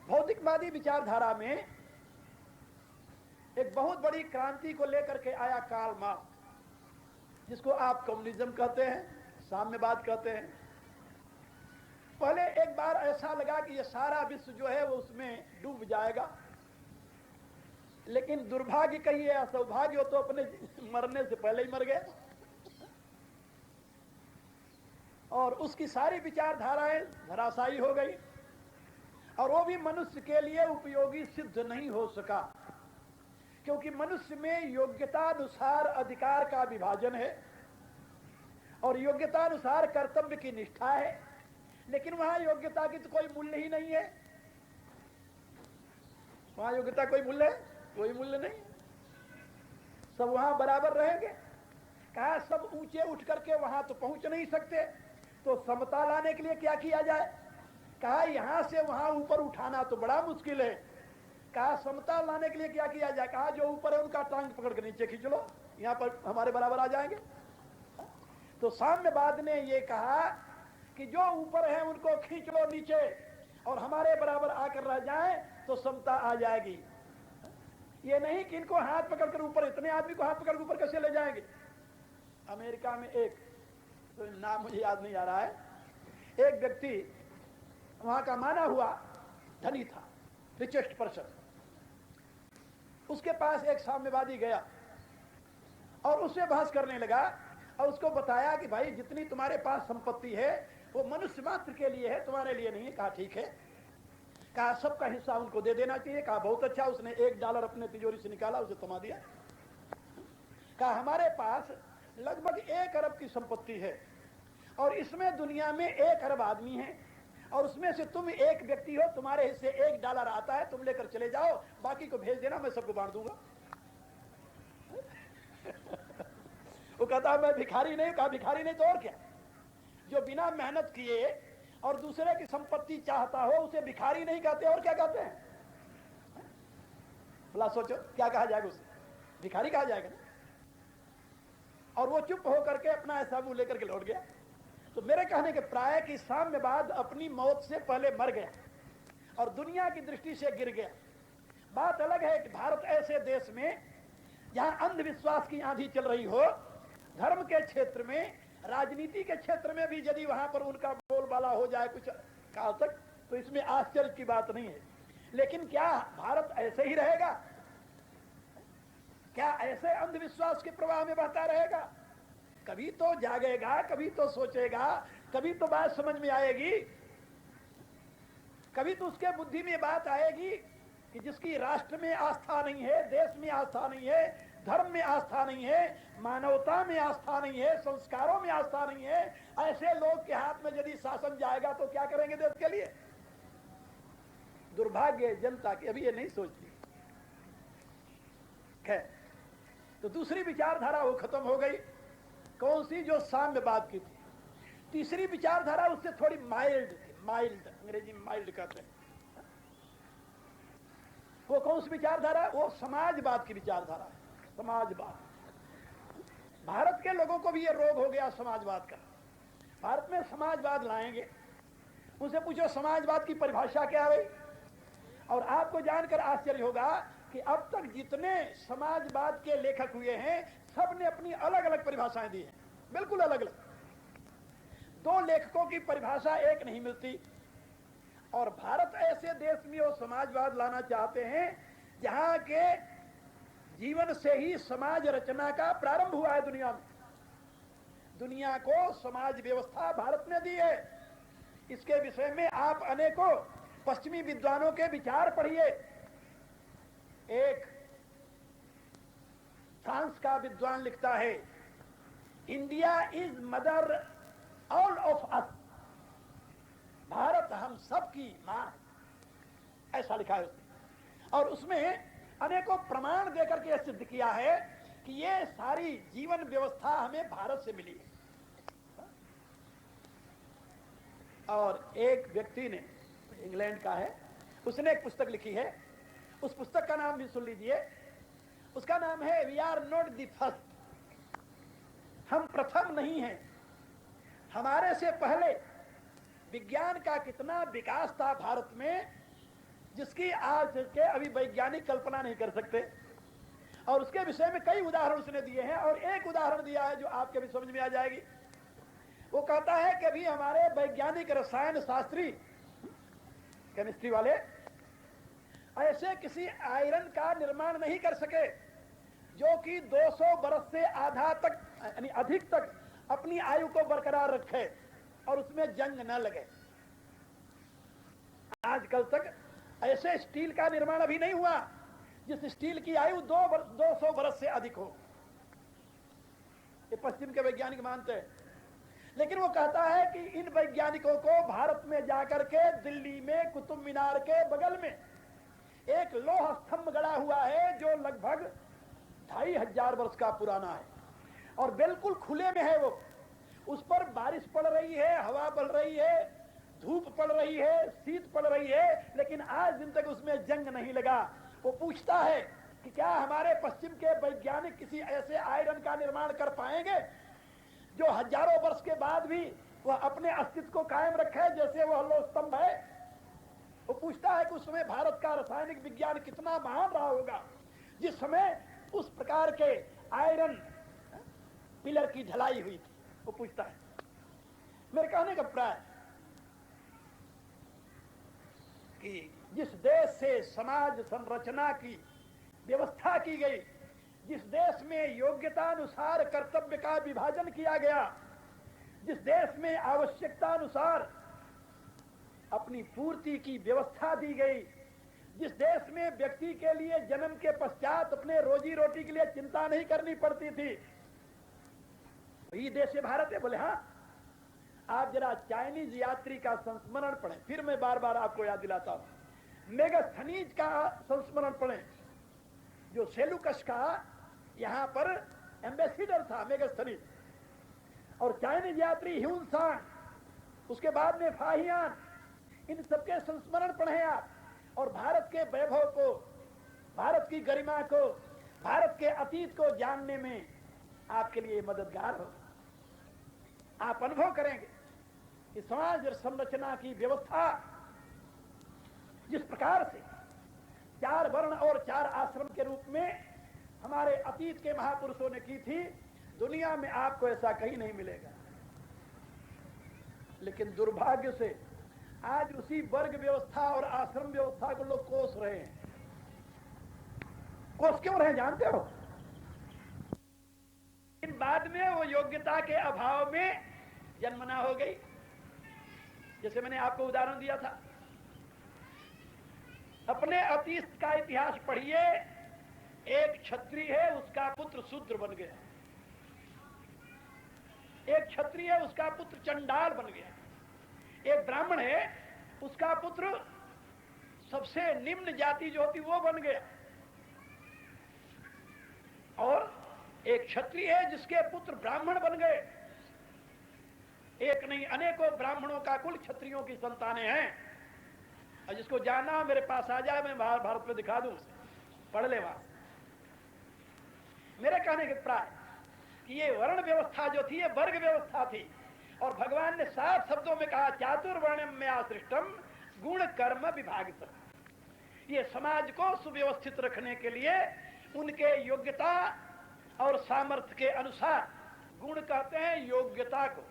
भौतिकवादी विचारधारा में एक बहुत बड़ी क्रांति को लेकर के आया कार्ल मार्क्स, जिसको आप कम्युनिज्म कहते हैं, साम्यवाद कहते हैं। पहले एक बार ऐसा लगा कि ये सारा विश्व जो है वो उसमें डूब जाएगा, लेकिन दुर्भाग्य कहिए या सौभाग्य हो तो अपने मरने से पहले ही मर गए, और उसकी सारी विचारधाराएं धराशायी हो गई, और वो भी मनुष्य के लिए उपयोगी सिद्ध नहीं हो सका, क्योंकि मनुष्य में योग्यतानुसार अधिकार का विभाजन है और योग्यतानुसार कर्तव्य की निष्ठा है, लेकिन वहां योग्यता की तो कोई मूल्य ही नहीं है। वहां योग्यता कोई मूल्य है? कोई मूल्य नहीं। सब वहां बराबर रहेंगे। कहा सब ऊंचे उठ करके वहां तो पहुंच नहीं सकते, तो समता लाने के लिए क्या किया जाए? कहा यहां से वहां ऊपर उठाना तो बड़ा मुश्किल है। कहा समता लाने के लिए क्या किया जाए? कहा जो ऊपर है उनका टांग पकड़ के नीचे खींच लो, यहां पर हमारे बराबर आ जाएंगे। तो साम्यवाद ने ये कहा कि जो ऊपर है उनको खींच लो नीचे और हमारे बराबर आकर रह जाए तो समता आ जाएगी। ये नहीं कि इनको हाथ पकड़कर ऊपर, इतने आदमी को हाथ पकड़ ऊपर कैसे ले जाएंगे? अमेरिका में एक, तो नाम मुझे याद नहीं आ रहा है, एक व्यक्ति वहां का माना हुआ धनी था, रिचेस्ट पर्सन। उसके पास एक साम्यवादी गया और उससे बहस करने लगा और उसको बताया कि भाई जितनी तुम्हारे पास संपत्ति है वो मनुष्य मात्र के लिए है, तुम्हारे लिए नहीं है। कहा ठीक है। कहा सबका हिस्सा उनको दे देना चाहिए। कहा बहुत अच्छा। उसने $1 अपने तिजोरी से निकाला, उसे थमा दिया। कहा हमारे पास लगभग 1 अरब की संपत्ति है और इसमें दुनिया में 1 अरब आदमी है और उसमें से तुम एक व्यक्ति हो, तुम्हारे हिस्से $1 आता है, तुम लेकर चले जाओ, बाकी को भेज देना, मैं सबको बांट दूंगा। वो कहता मैं भिखारी नहीं। कहा भिखारी नहीं तो और क्या? जो बिना मेहनत किए और दूसरे की संपत्ति चाहता हो उसे भिखारी नहीं कहते, और क्या कहते हैं? भला सोचो क्या कहा जाएगा उसे? भिखारी कहा जाएगा ना। और वो चुप होकर के अपना ऐसा मुंह लेकर के लौट गया। तो मेरे कहने के प्राय कि साम्यवाद अपनी मौत से पहले मर गया और दुनिया की दृष्टि से गिर गया। बात अलग है कि भारत ऐसे देश में जहां अंधविश्वास की आंधी चल रही हो, धर्म के क्षेत्र में, राजनीति के क्षेत्र में भी यदि वहां पर उनका बोलबाला हो जाए कुछ काल तक, तो इसमें आश्चर्य की बात नहीं है। लेकिन क्या भारत ऐसे ही रहेगा? क्या ऐसे अंधविश्वास के प्रवाह में बहता रहेगा? कभी तो जागेगा, कभी तो सोचेगा, कभी तो बात समझ में आएगी, कभी तो उसके बुद्धि में बात आएगी कि जिसकी राष्ट्र में आस्था नहीं है, देश में आस्था नहीं है, धर्म में आस्था नहीं है, मानवता में आस्था नहीं है, संस्कारों में आस्था नहीं है, ऐसे लोग के हाथ में यदि शासन जाएगा तो क्या करेंगे देश के लिए? दुर्भाग्य जनता की अभी ये नहीं सोचती है। तो दूसरी विचारधारा वो खत्म हो गई। कौन सी? जो साम्यवाद की थी। तीसरी विचारधारा उससे थोड़ी माइल्ड थी, माइल्ड, अंग्रेजी में माइल्ड कहते हैं। वो कौन सी विचारधारा? वो समाजवाद की विचारधारा है। समाजवाद। भारत के लोगों को भी ये रोग हो गया समाजवाद का। भारत में समाजवाद लाएंगे, उनसे पूछो समाजवाद की परिभाषा क्या है, और आपको जानकर आश्चर्य होगा कि अब तक जितने समाजवाद के लेखक हुए हैं सब ने अपनी अलग अलग परिभाषाएं दी हैं, बिल्कुल अलग अलग। दो लेखकों की परिभाषा एक नहीं मिलती। और भारत ऐसे देश में वो समाजवाद लाना चाहते हैं जहां के जीवन से ही समाज रचना का प्रारंभ हुआ है दुनिया में। दुनिया को समाज व्यवस्था भारत ने दी है। इसके विषय में आप अनेकों पश्चिमी विद्वानों के विचार पढ़िए। एक फ्रांस का विद्वान लिखता है, India is mother all of us. Bharat हम सब की मां है, ऐसा लिखा है उसने। और उसमें अनेकों प्रमाण देकर के सिद्ध किया है कि ये सारी जीवन व्यवस्था हमें भारत से मिली है। और एक व्यक्ति ने, इंग्लैंड का है, उसने एक पुस्तक लिखी है। उस पुस्तक का नाम भी सुन लीजिए। उसका नाम है we are not the first. हम प्रथम नहीं हैं। हमारे से पहले विज्ञान का कितना विकास था भारत में, जिसकी आज के अभी वैज्ञानिक कल्पना नहीं कर सकते। और उसके विषय में कई उदाहरण उसने दिए हैं, और एक उदाहरण दिया है जो आपके भी समझ में आ जाएगी। वो कहता है कि अभी हमारे वैज्ञानिक रसायन शास्त्री, केमिस्ट्री वाले, ऐसे किसी आयरन का निर्माण नहीं कर सके जो कि 200 बरस से आधा तक यानी अधिक तक अपनी आयु को बरकरार रखे और उसमें जंग न लगे। आजकल तक ऐसे स्टील का निर्माण अभी नहीं हुआ जिस स्टील की आयु 200 बरस से अधिक हो। ये पश्चिम के वैज्ञानिक मानते हैं। लेकिन वो कहता है कि इन वैज्ञानिकों को भारत में जाकर के दिल्ली में कुतुब मीनार के बगल में एक लोह स्तंभ गड़ा हुआ है जो लगभग 2500 वर्ष का पुराना है और बिल्कुल खुले में है। वो उस पर बारिश पड़ रही है, हवा बह रही है, धूप पड़ रही है, शीत पड़ रही है, लेकिन आज दिन तक उसमें जंग नहीं लगा। वो पूछता है कि क्या हमारे पश्चिम के वैज्ञानिक किसी ऐसे आयरन का निर्माण कर पाएंगे जो हजारों वर्ष के बाद भी वह अपने अस्तित्व को कायम रखे जैसे वह लोह स्तंभ है। वो पूछता है कि उस समय भारत का रासायनिक विज्ञान कितना महान रहा होगा जिस समय उस प्रकार के आयरन पिलर की ढलाई हुई थी। वो पूछता है। मेरे कहने का प्राय कि जिस देश से समाज संरचना की व्यवस्था की गई, जिस देश में योग्यता अनुसार कर्तव्य का विभाजन किया गया, जिस देश में आवश्यकता अनुसार अपनी पूर्ति की व्यवस्था दी गई, जिस देश में व्यक्ति के लिए जन्म के पश्चात अपने रोजी रोटी के लिए चिंता नहीं करनी पड़ती थी, वही देश भारत है। बोले हाँ। आप जरा चाइनीज यात्री का संस्मरण पढ़ें, फिर मैं बार बार आपको याद दिलाता हूं। मेगास्थनीज का संस्मरण पढ़ें, जो सेलुकस का यहां पर एम्बेसिडर था, मेगास्थनीज। और चाइनीज यात्री ह्यून सांग, उसके बाद में फाहियान, इन सबके संस्मरण पढ़ें आप, और भारत के वैभव को, भारत की गरिमा को, भारत के अतीत को जानने में आपके लिए मददगार होगा। आप अनुभव करेंगे कि समाज संरचना की व्यवस्था जिस प्रकार से 4 वर्ण और 4 आश्रम के रूप में हमारे अतीत के महापुरुषों ने की थी, दुनिया में आपको ऐसा कहीं नहीं मिलेगा। लेकिन दुर्भाग्य से आज उसी वर्ग व्यवस्था और आश्रम व्यवस्था को लोग कोस रहे हैं। कोस क्यों रहे जानते हो? लेकिन बाद में वो योग्यता के अभाव में जन्मना हो गई। जैसे मैंने आपको उदाहरण दिया था, अपने अतीत का इतिहास पढ़िए। एक क्षत्रिय है, उसका पुत्र शूद्र बन गया। एक क्षत्रिय है, उसका पुत्र चंडाल बन गया। एक ब्राह्मण है, उसका पुत्र सबसे निम्न जाति जो होती वो बन गया। और एक क्षत्रिय है जिसके पुत्र ब्राह्मण बन गए। एक नहीं अनेकों ब्राह्मणों का कुल क्षत्रियों की संतानें हैं। और जिसको जानना मेरे पास आ जाए, मैं भारत में दिखा दूं, पढ़ ले वहां। मेरे कहने के प्राय कि ये वर्ण व्यवस्था जो थी ये वर्ग व्यवस्था थी। और भगवान ने साफ शब्दों में कहा, चातुर्वर्ण्यम में आसृष्टम गुण कर्म विभागित। ये समाज को सुव्यवस्थित रखने के लिए उनके योग्यता और सामर्थ्य के अनुसार, गुण कहते हैं योग्यता को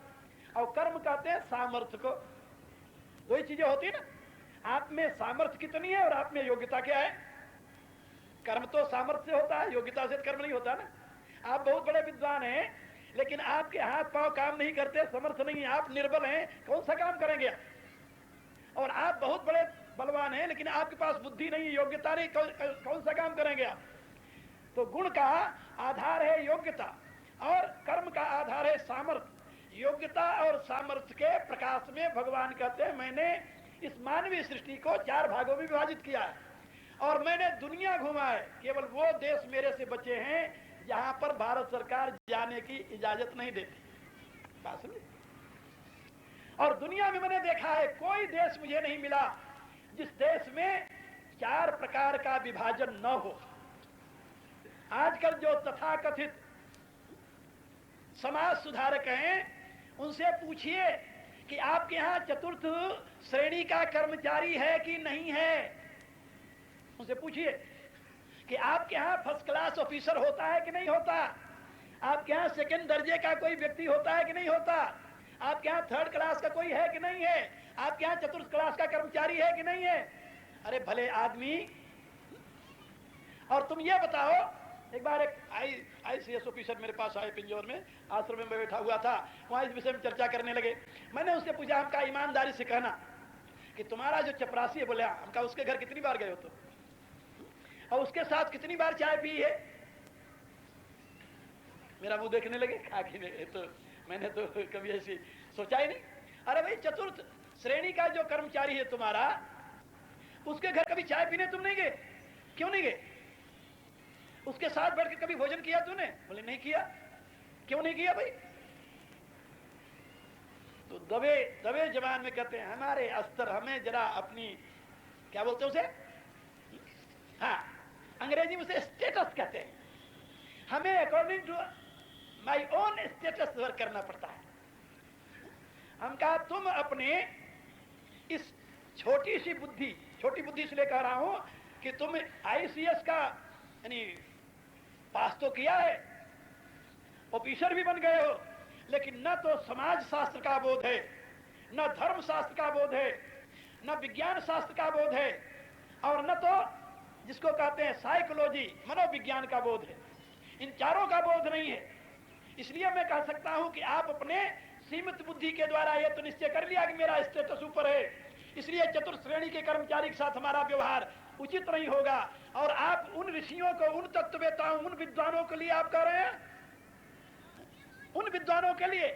और कर्म कहते हैं सामर्थ्य को। दो ही चीजें होती है ना, आप में सामर्थ्य कितनी है और आप में योग्यता क्या है। कर्म तो सामर्थ्य से होता है, योग्यता से कर्म नहीं होता ना। आप बहुत बड़े विद्वान हैं लेकिन आपके हाथ पांव काम नहीं करते, समर्थ नहीं है, आप निर्बल हैं, कौन सा काम करेंगे। और आप बहुत बड़े बलवान हैं लेकिन आपके पास बुद्धि नहीं, योग्यता नहीं, कौन सा काम करेंगे आप। तो गुण का आधार है योग्यता और कर्म का आधार है सामर्थ्य। योग्यता और सामर्थ्य के प्रकाश में भगवान कहते हैं, मैंने इस मानवीय सृष्टि को 4 भागों में विभाजित किया है और मैंने दुनिया घुमा है। केवल वो देश मेरे से बचे हैं जहां पर भारत सरकार जाने की इजाजत नहीं देती। बात समझे? और दुनिया में मैंने देखा है कोई देश मुझे नहीं मिला जिस देश में 4 प्रकार का विभाजन न हो। आजकल जो तथाकथित समाज सुधारक हैं उनसे पूछिए कि आपके यहाँ चतुर्थ श्रेणी का कर्मचारी है कि नहीं है। उनसे पूछिए कि आपके यहाँ फर्स्ट क्लास ऑफिसर होता है कि नहीं होता। आपके यहाँ सेकंड दर्जे का कोई व्यक्ति होता है कि नहीं होता। आपके यहाँ थर्ड क्लास का कोई है कि नहीं है। आपके यहाँ चतुर्थ क्लास का कर्मचारी है कि नहीं है। अरे भले आदमी। और तुम ये बताओ, एक बार एक ICS ऑफिसर मेरे पास आए पिंजौर में, आश्रम में बैठा हुआ था, वहां इस विषय में चर्चा करने लगे। मैंने उससे पूछा, हमका ईमानदारी से कहना कि तुम्हारा जो चपरासी है, बोले हमका उसके घर कितनी बार गए हो तुम, और उसके साथ कितनी बार चाय पी है। मेरा मुंह देखने लगे, खाकी ने तो मैंने तो कभी ऐसी सोचा ही नहीं। अरे भाई, चतुर्थ श्रेणी का जो कर्मचारी है तुम्हारा, उसके घर कभी चाय पीने तुम नहीं गए? क्यों नहीं गए? उसके साथ बैठ के कभी भोजन किया तूने? बोले नहीं किया। क्यों नहीं किया भाई? तो दबे दबे जबान में कहते हैं हमारे अस्तर, हमें जरा अपनी क्या बोलते हैं उसे, हाँ अंग्रेजी में उसे स्टेटस कहते हैं, हमें according to my own status work करना पड़ता है। हम कहा तुम अपने इस छोटी सी बुद्धि, छोटी बुद्धि इसलिए कह रहा हूं कि तुम ICS का यानी पास तो किया है, ऑफिसर भी बन गए हो, लेकिन न तो समाज शास्त्र का बोध है, न धर्म शास्त्र का बोध है, न विज्ञान शास्त्र का बोध है, और न तो जिसको कहते हैं साइकोलॉजी, मनोविज्ञान का बोध है। इन चारों का बोध नहीं है। इसलिए मैं कह सकता हूं कि आप अपने सीमित बुद्धि के द्वारा यह तो निश्चय कर लिया कि मेरा स्टेटस ऊपर है, इसलिए चतुर्थ श्रेणी के कर्मचारी के साथ हमारा व्यवहार उचित नहीं होगा। और आप उन ऋषियों को, उन तत्ववेताओं, उन विद्वानों के लिए आप कह रहे हैं, उन विद्वानों के लिए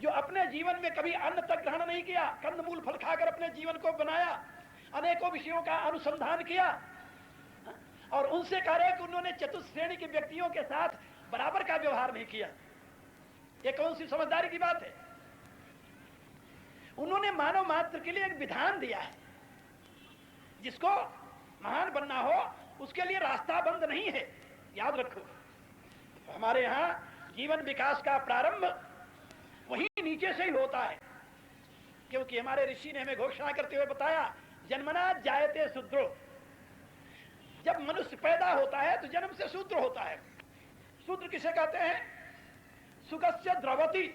जो अपने जीवन में कभी अन्न तक ग्रहण नहीं किया, कंदमूल फल खाकर अपने जीवन को बनाया, अनेकों विषयों का अनुसंधान किया, और उनसे कह रहे हैं कि उन्होंने चतुर्थ श्रेणी के व्यक्तियों के साथ बराबर का व्यवहार नहीं किया। ये कौन सी समझदारी की बात है? उन्होंने मानव मात्र के लिए एक विधान दिया है, जिसको महान बनना हो उसके लिए रास्ता बंद नहीं है। याद रखो, हमारे यहाँ जीवन विकास का प्रारंभ वहीं नीचे से ही होता है, क्योंकि हमारे ऋषि ने हमें घोषणा करते हुए बताया, जन्मना जायते शूद्रो। जब मनुष्य पैदा होता है तो जन्म से शूद्र होता है। शूद्र किसे कहते हैं? सुखस्य द्रवती,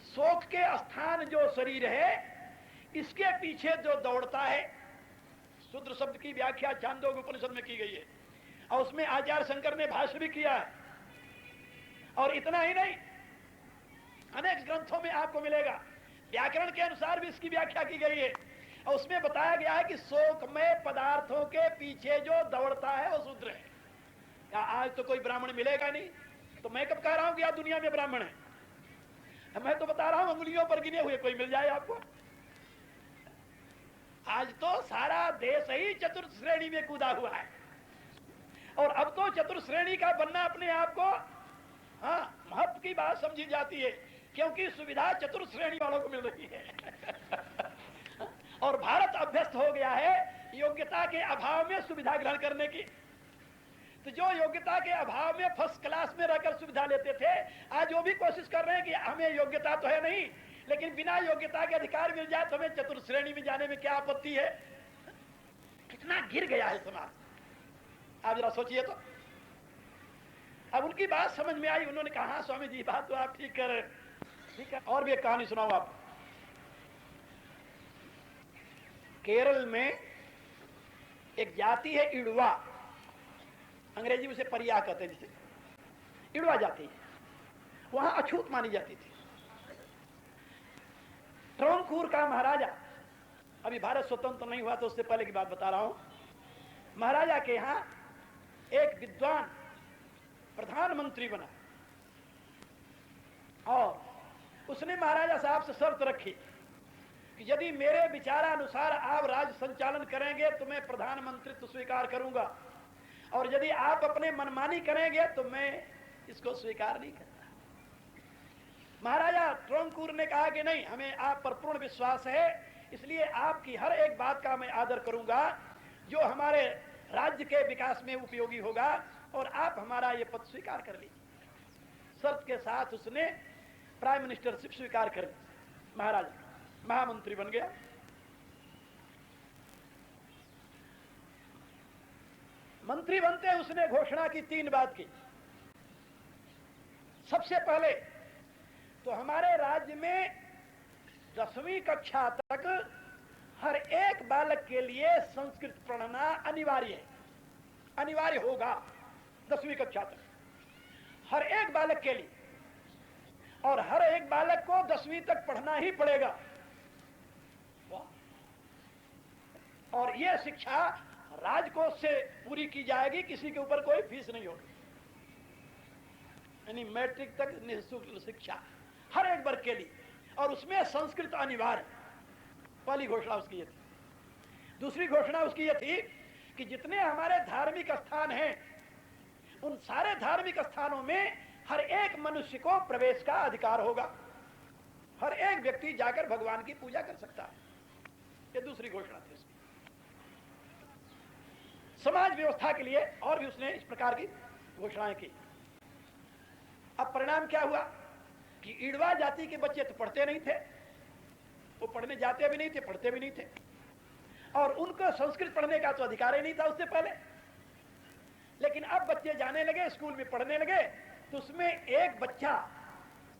शोक के स्थान जो शरीर है, इसके पीछे जो दौड़ता है, शूद्र शब्द की व्याख्या छांदोग्य उपनिषद में की गई है और उसमें आचार्य शंकर ने भाष्य भी किया है। और इतना ही नहीं, अनेक ग्रंथों में आपको मिलेगा, व्याकरण के अनुसार भी इसकी व्याख्या की गई है और उसमें बताया गया है कि शोकमय पदार्थों के पीछे जो दौड़ता है वो शूद्र है। क्या आज तो कोई ब्राह्मण मिलेगा नहीं, तो मैं कब कह रहा हूं कि आज दुनिया में ब्राह्मण है? मैं तो बता रहा हूं अंगुलियों पर गिने हुए कोई मिल जाए आपको। आज तो सारा देश ही चतुर्थ श्रेणी में कूदा हुआ है और अब तो चतुर्थ श्रेणी का बनना अपने आप को महत्व की बात समझी जाती है, क्योंकि सुविधा चतुर्थ श्रेणी वालों को मिल रही है और भारत अभ्यस्त हो गया है योग्यता के अभाव में सुविधा ग्रहण करने की। तो जो योग्यता के अभाव में फर्स्ट क्लास में रहकर सुविधा लेते थे, आज वो भी कोशिश कर रहे हैं कि हमें योग्यता तो है नहीं, लेकिन बिना योग्यता के अधिकार मिल जाए तो हमें चतुर्थ श्रेणी में जाने में क्या आपत्ति है। कितना गिर गया है समाज, आप जरा सोचिए तो। अब उनकी बात समझ में आई, उन्होंने कहा हाँ स्वामी जी बात तो आप ठीक कर रहे, ठीक है। और भी एक कहानी सुनाऊं आपको। केरल में एक जाति है इड़वा, अंग्रेजी में उसे परिया कहते हैं, जिसे इड़वा जाति है, वहां अछूत मानी जाती थी। ट्रोंकूर का महाराजा, अभी भारत स्वतंत्र नहीं हुआ तो उससे पहले की बात बता रहा हूं, महाराजा के यहां एक विद्वान प्रधानमंत्री बना और उसने महाराजा साहब से शर्त रखी कि यदि मेरे विचारानुसार आप राज्य संचालन करेंगे तो मैं प्रधानमंत्रित्व स्वीकार करूंगा, और यदि आप अपने मनमानी करेंगे तो मैं इसको स्वीकार नहीं करता। महाराजा ट्रोंकूर ने कहा कि नहीं, हमें आप पर पूर्ण विश्वास है, इसलिए आपकी हर एक बात का मैं आदर करूंगा जो हमारे राज्य के विकास में उपयोगी होगा, और आप हमारा ये पद स्वीकार कर लीजिए। शर्त के साथ उसने प्राइम मिनिस्टरशिप स्वीकार कर ली, महाराजा महामंत्री बन गया। मंत्री बनते उसने घोषणा की, 3 बात की। सबसे पहले तो हमारे राज्य में 10वीं कक्षा तक हर एक बालक के लिए संस्कृत पढ़ना अनिवार्य है, अनिवार्य होगा 10वीं कक्षा तक हर एक बालक के लिए, और हर एक बालक को 10वीं तक पढ़ना ही पड़ेगा। और यह शिक्षा राजकोष से पूरी की जाएगी, किसी के ऊपर कोई फीस नहीं होगी, यानी मैट्रिक तक निःशुल्क शिक्षा हर एक वर्ग के लिए, और उसमें संस्कृत अनिवार्य। पहली घोषणा उसकी यह थी। दूसरी घोषणा उसकी यह थी कि जितने हमारे धार्मिक स्थान हैं उन सारे धार्मिक स्थानों में हर एक मनुष्य को प्रवेश का अधिकार होगा, हर एक व्यक्ति जाकर भगवान की पूजा कर सकता है। यह दूसरी घोषणा थी उसकी। समाज व्यवस्था के लिए और भी उसने इस प्रकार की घोषणाएं की। अब परिणाम क्या हुआ कि इड़वा जाति के बच्चे तो पढ़ते नहीं थे, वो पढ़ने जाते भी नहीं थे, पढ़ते भी नहीं थे, और उनको संस्कृत पढ़ने का तो अधिकार ही नहीं था उससे पहले। लेकिन अब बच्चे जाने लगे, स्कूल में पढ़ने लगे, तो उसमें एक बच्चा,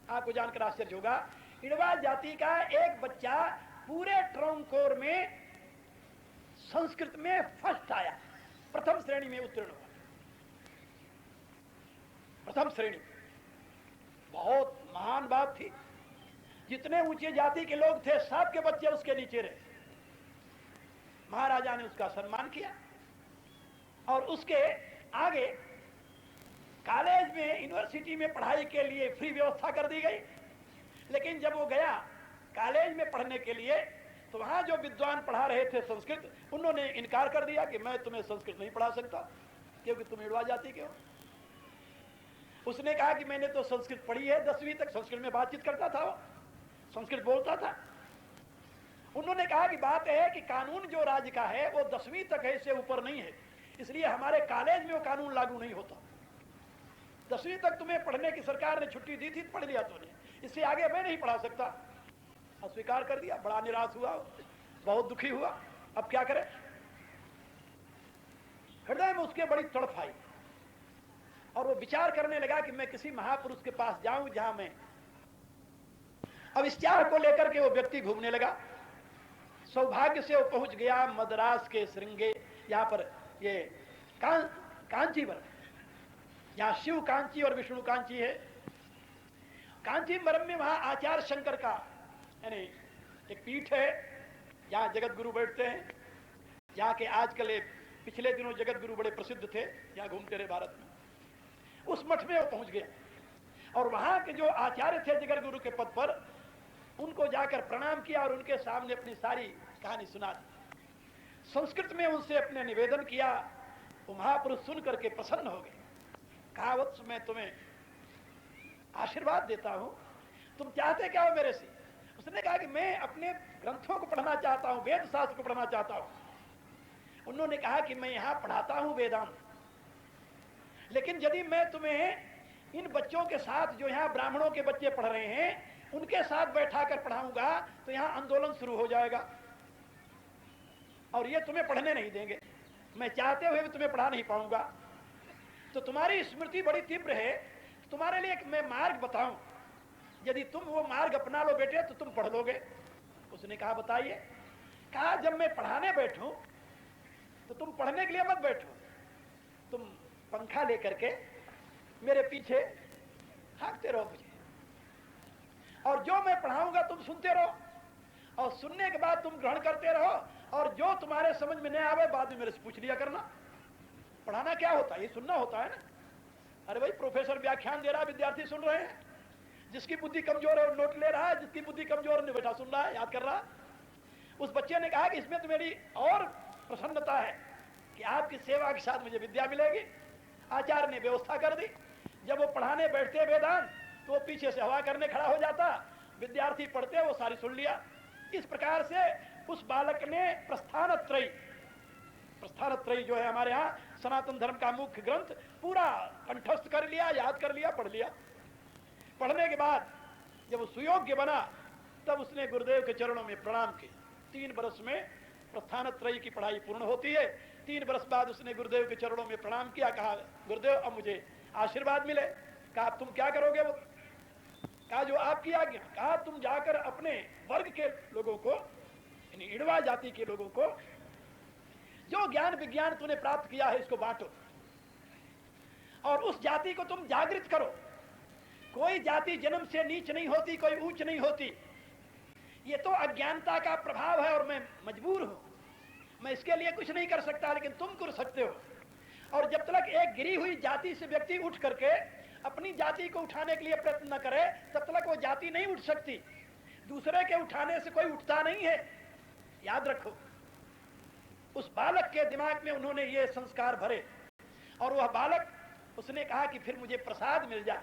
आपको जानकर आश्चर्य होगा, इड़वा जाति का एक बच्चा पूरे ट्रोंकोर में संस्कृत में फर्स्ट आया, प्रथम श्रेणी में उत्तीर्ण हुआ। प्रथम श्रेणी, बहुत महान बात थी। जितने ऊंचे जाति के लोग थे सबके बच्चे उसके नीचे रहे। महाराजा ने उसका सम्मान किया और उसके आगे कॉलेज में, यूनिवर्सिटी में पढ़ाई के लिए फ्री व्यवस्था कर दी गई। लेकिन जब वो गया कॉलेज में पढ़ने के लिए तो वहां जो विद्वान पढ़ा रहे थे संस्कृत, उन्होंने इनकार कर दिया कि मैं तुम्हें संस्कृत नहीं पढ़ा सकता क्योंकि तुम इड़वा जाति के हो। उसने कहा कि मैंने तो संस्कृत पढ़ी है, 10वीं तक संस्कृत में बातचीत करता था, वो संस्कृत बोलता था। उन्होंने कहा कि बात है कि कानून जो राज्य का है वो 10वीं तक है, इससे ऊपर नहीं है, इसलिए हमारे कॉलेज में वो कानून लागू नहीं होता। 10वीं तक तुम्हें पढ़ने की सरकार ने छुट्टी दी थी, पढ़ लिया तुमने, इससे आगे मैं नहीं पढ़ा सकता। अस्वीकार कर दिया। बड़ा निराश हुआ, बहुत दुखी हुआ। अब क्या करे? हृदय में उसके बड़ी तड़प आई और वो विचार करने लगा कि मैं किसी महापुरुष के पास जाऊं जहां मैं। अब इस चाह को लेकर के वो व्यक्ति घूमने लगा सौभाग्य से वो पहुंच गया मद्रास के श्रृंगे, यहाँ पर ये कांचीवरम, यहाँ शिव कांची और विष्णु कांची है। कांचीवरम में वहां आचार्य शंकर का यानी एक पीठ है, यहाँ जगत गुरु बैठते हैं। यहाँ के आजकल पिछले दिनों जगत गुरु बड़े प्रसिद्ध थे, यहाँ घूमते रहे भारत में। उस मठ में वो पहुंच गया और वहां के जो आचार्य थे जगत गुरु के पद पर, उनको जाकर प्रणाम किया और उनके सामने अपनी सारी कहानी सुना दी। संस्कृत में उनसे अपने निवेदन किया। वो महापुरुष सुन करके प्रसन्न हो गए। कहा, वत्स मैं तुम्हें आशीर्वाद देता हूं, तुम चाहते क्या हो मेरे से? उसने कहा कि मैं अपने ग्रंथों को पढ़ना चाहता हूं, वेद शास्त्र को पढ़ना चाहता हूं। उन्होंने कहा कि मैं यहां पढ़ाता हूं वेदांत, लेकिन यदि मैं तुम्हें इन बच्चों के साथ जो यहाँ ब्राह्मणों के बच्चे पढ़ रहे हैं उनके साथ बैठा कर पढ़ाऊंगा तो यहाँ आंदोलन शुरू हो जाएगा और ये तुम्हें पढ़ने नहीं देंगे। मैं चाहते हुए भी तुम्हें पढ़ा नहीं पाऊंगा। तो तुम्हारी स्मृति बड़ी तीव्र है, तुम्हारे लिए एक मैं मार्ग बताऊं, यदि तुम वो मार्ग अपना लो बेटे तो तुम पढ़ लोगे। उसने कहा, बताइए। कहा, जब मैं पढ़ाने बैठूं तो तुम पढ़ने के लिए मत बैठो, तुम पंखा लेकर के मेरे पीछे हाँकते रहो मुझे, और जो मैं पढ़ाऊंगा तुम सुनते रहो, और सुनने के बाद तुम ग्रहण करते रहो, और जो तुम्हारे समझ में नहीं आवे बाद में मेरे से पूछ लिया करना। पढ़ाना क्या होता है? ये सुनना होता है ना। अरे भाई, प्रोफेसर व्याख्यान दे रहा है, विद्यार्थी सुन रहे हैं, जिसकी बुद्धि कमजोर है वो नोट ले रहा है, जिसकी बुद्धि कमजोर है बैठा सुन रहा है, याद कर रहा है। उस बच्चे ने कहा कि इसमें तो मेरी और प्रसन्नता है कि आपकी सेवा के साथ मुझे विद्या मिलेगी। आचार्य ने व्यवस्था कर दी। जब वो पढ़ाने बैठते वेदांत तो वो पीछे से हवा करने खड़ा हो जाता, विद्यार्थी पढ़ते वो सारी सुन लिया। इस प्रकार से उस बालक ने प्रस्थानत्रयी जो है हमारे यहाँ सनातन धर्म का मुख्य ग्रंथ पूरा कंठस्थ कर लिया, याद कर लिया, पढ़ लिया। पढ़ने के बाद जब वो सुयोग्य बना तब उसने गुरुदेव के चरणों में प्रणाम किया। 3 वर्ष में प्रस्थानत्रयी की पढ़ाई पूर्ण होती है। 3 वर्ष बाद उसने गुरुदेव के चरणों में प्रणाम किया। कहा, गुरुदेव अब मुझे आशीर्वाद मिले। कहा, तुम क्या करोगे? वो कहा, जो आपकी आज्ञा। कहा, तुम जाकर अपने वर्ग के लोगों को, यानी इड़वा जाति के लोगों को, जो ज्ञान विज्ञान तूने प्राप्त किया है इसको बांटो और उस जाति को तुम जागृत करो। कोई जाति जन्म से नीच नहीं होती, कोई ऊंच नहीं होती। ये तो अज्ञानता का प्रभाव है और मैं मजबूर हूं, मैं इसके लिए कुछ नहीं कर सकता, लेकिन तुम कर सकते हो। और जब तक एक गिरी हुई जाति से व्यक्ति उठ करके अपनी जाति को उठाने के लिए प्रयत्न न करे तब तक वो जाति नहीं उठ सकती। दूसरे के उठाने से कोई उठता नहीं है, याद रखो। उस बालक के दिमाग में उन्होंने ये संस्कार भरे और वह बालक, उसने कहा कि फिर मुझे प्रसाद मिल जाए,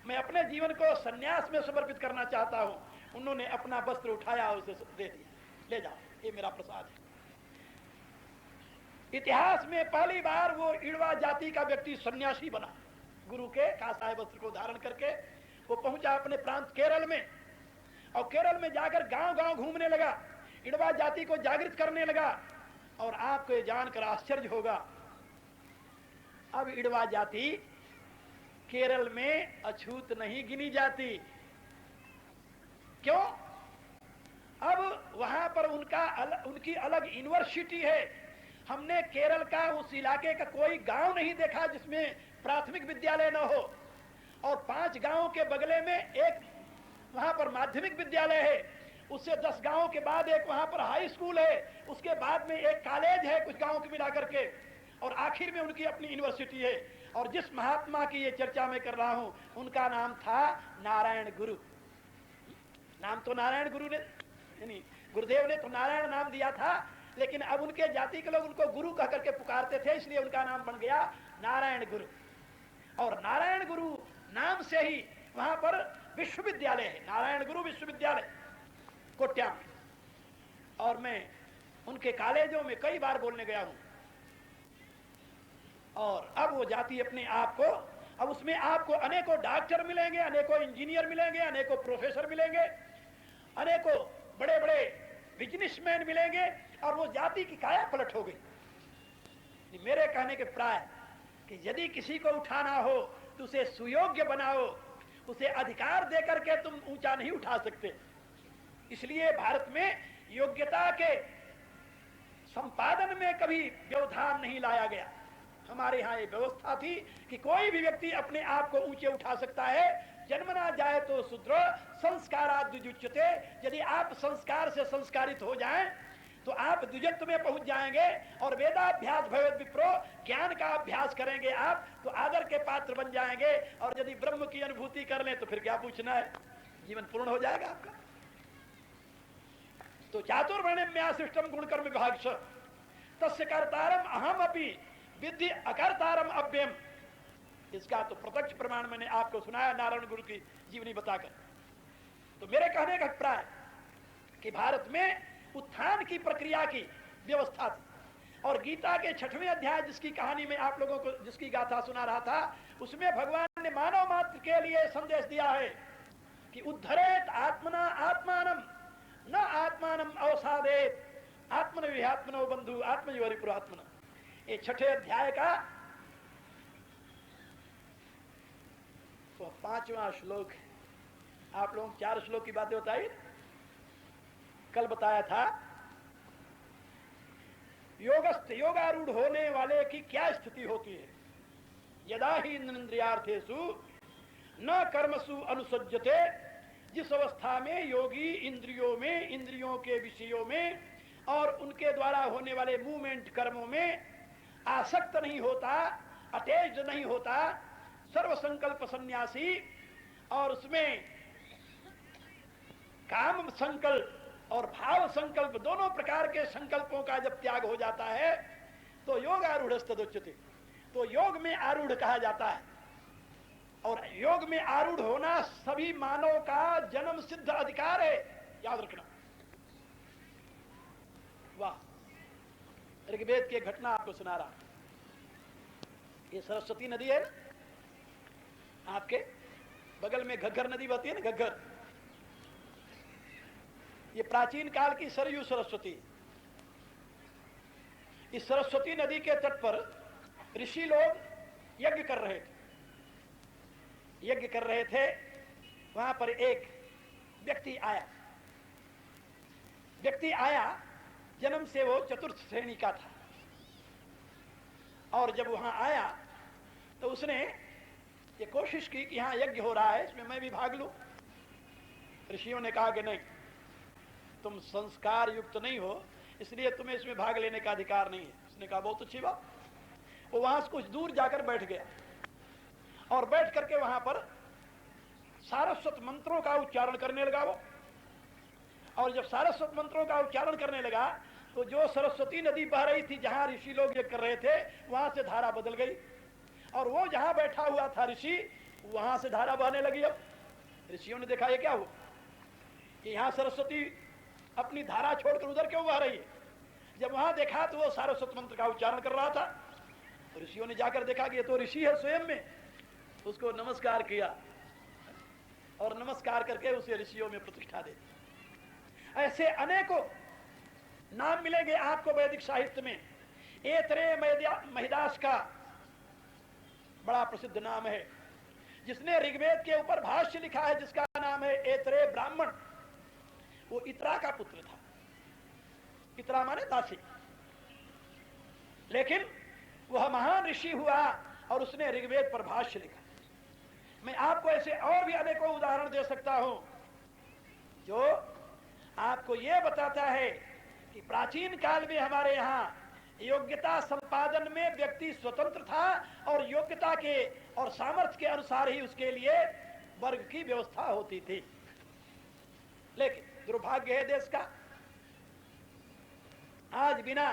मैं अपने जीवन को सन्यास में समर्पित करना चाहता हूं। उन्होंने अपना वस्त्र उठाया और उसे दे दिया, ले जाओ, ये मेरा प्रसाद है। इतिहास में पहली बार वो इड़वा जाति का व्यक्ति सन्यासी बना। गुरु के कासाय वस्त्र को धारण करके वो पहुंचा अपने प्रांत केरल में, और केरल में जाकर गांव गांव घूमने लगा, इड़वा जाति को जागृत करने लगा। और आपको ये जानकर आश्चर्य होगा, अब इड़वा जाति केरल में अछूत नहीं गिनी जाती। क्यों? अब वहां पर उनकी अलग यूनिवर्सिटी है। हमने केरल का उस इलाके का कोई गांव नहीं देखा जिसमें प्राथमिक विद्यालय न हो, और 5 गांवों के बगले में एक वहां पर माध्यमिक विद्यालय है, उससे 10 गांवों के बाद एक वहां पर हाई स्कूल है, उसके बाद में एक कॉलेज है कुछ गांवों के मिलाकर के, और आखिर में उनकी अपनी यूनिवर्सिटी है। और जिस महात्मा की ये चर्चा मैं कर रहा हूं उनका नाम था नारायण गुरु। नाम तो नारायण गुरु ने, यानी गुरुदेव ने तो नारायण नाम दिया था, लेकिन अब उनके जाति के लोग उनको गुरु कह करके पुकारते थे, इसलिए उनका नाम बन गया नारायण गुरु। और नारायण गुरु नाम से ही वहां पर विश्वविद्यालय है, नारायण गुरु विश्वविद्यालय कोट्याम। और मैं उनके कॉलेजों में कई बार बोलने गया हूं। और अब वो जाति अपने आप को, अब उसमें आपको अनेकों डॉक्टर मिलेंगे, अनेकों इंजीनियर मिलेंगे, अनेकों प्रोफेसर मिलेंगे, अनेकों बड़े बड़े बिजनेसमैन मिलेंगे, और वो जाति की काया पलट हो गई। मेरे कहने के प्राय कि यदि किसी को उठाना हो तो उसे सुयोग्य बनाओ, उसे अधिकार देकर के तुम ऊंचा नहीं उठा सकते। इसलिए भारत में योग्यता के संपादन में कभी व्यवधान नहीं लाया गया। हमारे यहाँ ये व्यवस्था थी कि कोई भी व्यक्ति अपने आप को ऊंचे उठा सकता है। जन्मना जाए तो शूद्र संस्कारात् द्विजुच्यते। यदि आप संस्कार से संस्कारित हो जाएं तो आप द्विजत्व में पहुंच जाएंगे और वेदाभ्यास भवेद विप्रो, ज्ञान का अभ्यास करेंगे आप तो आदर के पात्र बन जाएंगे। और यदि ब्रह्म की अनुभूति कर लें तो फिर क्या पूछना है, जीवन पूर्ण हो जाएगा आपका। तो चातुर्वर्ण्यम्या सृष्टम गुणकर्म विभागश तस्य कर्तारम अहम अपि विद्धि अकर्तारम अव्ययम। इसका तो प्रत्यक्ष प्रमाण मैंने आपको सुनाया नारायण गुरु की जीवनी बताकर। तो मेरे कहने का अभिप्राय कि भारत में उत्थान की प्रक्रिया की व्यवस्था थी और गीता के 6वें अध्याय जिसकी कहानी में आप लोगों को जिसकी गाथा सुना रहा था, उसमें भगवान ने मानव मात्र के लिए संदेश दिया है कि उद्धरेत आत्मना आत्मानम न आत्मानम अवसादेत आत्मन विहात्मनो बंधु आत्मजीवरिपुरात्मन। ये 6ठे अध्याय का तो 5वां श्लोक है। आप लोगों को 4 श्लोक की बातें बताई, कल बताया था योगस्थ योगारूढ़ होने वाले की क्या स्थिति होती है। यदा ही इंद्रियार्थेषु न कर्मसु अनुसज्जते, जिस अवस्था में योगी इंद्रियों में, इंद्रियों के विषयों में और उनके द्वारा होने वाले मूवमेंट कर्मों में आसक्त नहीं होता, अटैच्ड नहीं होता, सर्व संकल्प सन्यासी, और उसमें काम संकल्प और भाव संकल्प दोनों प्रकार के संकल्पों का जब त्याग हो जाता है तो योग आरूढ़स्तदुच्यते, तो योग में आरूढ़ कहा जाता है। और योग में आरूढ़ होना सभी मानव का जन्म सिद्ध अधिकार है, याद रखना। वाह, ऋग्वेद की घटना आपको सुना रहा। ये सरस्वती नदी है ना, आपके बगल में घग्गर नदी बहती है ना, घग्गर। ये प्राचीन काल की सरयू सरस्वती। इस सरस्वती नदी के तट पर ऋषि लोग यज्ञ कर रहे थे। यज्ञ कर रहे थे, वहां पर एक व्यक्ति आया। जन्म से वो चतुर्थ श्रेणी का था और जब वहां आया तो उसने ये कोशिश की कि यहाँ यज्ञ हो रहा है, इसमें मैं भी भाग लूं। ऋषियों ने कहा कि नहीं, तुम संस्कार युक्त नहीं हो, इसलिए तुम्हें इसमें भाग लेने का अधिकार नहीं है। उसने कहा बहुत अच्छी बात। वो वहां से कुछ दूर जाकर बैठ गया और बैठ करके वहां पर सारस्वत मंत्रों का उच्चारण करने लगा वो। और जब सारस्वत मंत्रों का उच्चारण करने लगा तो जो सरस्वती नदी बह रही थी, जहां ऋषि लोग ये कर रहे थे, वहां से धारा बदल गई और वो जहां बैठा हुआ था ऋषि, वहां से धारा बहने लगी। अब ऋषियों ने देखा ये क्या हुआ कि यहां सरस्वती अपनी धारा छोड़कर उधर क्यों बह रही है। जब वहां देखा तो वो सारस्वत मंत्र का उच्चारण कर रहा था। तो ऋषियों ने जाकर देखा कि ये तो ऋषि है स्वयं में। उसको नमस्कार किया और नमस्कार करके उसे ऋषियों में प्रतिष्ठा दे। ऐसे अनेकों नाम मिलेंगे आपको वैदिक साहित्य में। ऐतरेय महिदास का बड़ा प्रसिद्ध नाम है, जिसने ऋग्वेद के ऊपर भाष्य लिखा है, जिसका नाम है ऐतरेय ब्राह्मण। वो इत्रा का पुत्र था। इत्रा माने दासी। लेकिन वह महान ऋषि हुआ और उसने ऋग्वेद पर भाष्य लिखा। मैं आपको ऐसे और भी अनेकों उदाहरण दे सकता हूं जो आपको यह बताता है कि प्राचीन काल में हमारे यहाँ योग्यता संपादन में व्यक्ति स्वतंत्र था और योग्यता के और सामर्थ्य के अनुसार ही उसके लिए वर्ग की व्यवस्था होती थी। लेकिन दुर्भाग्य है देश का, आज बिना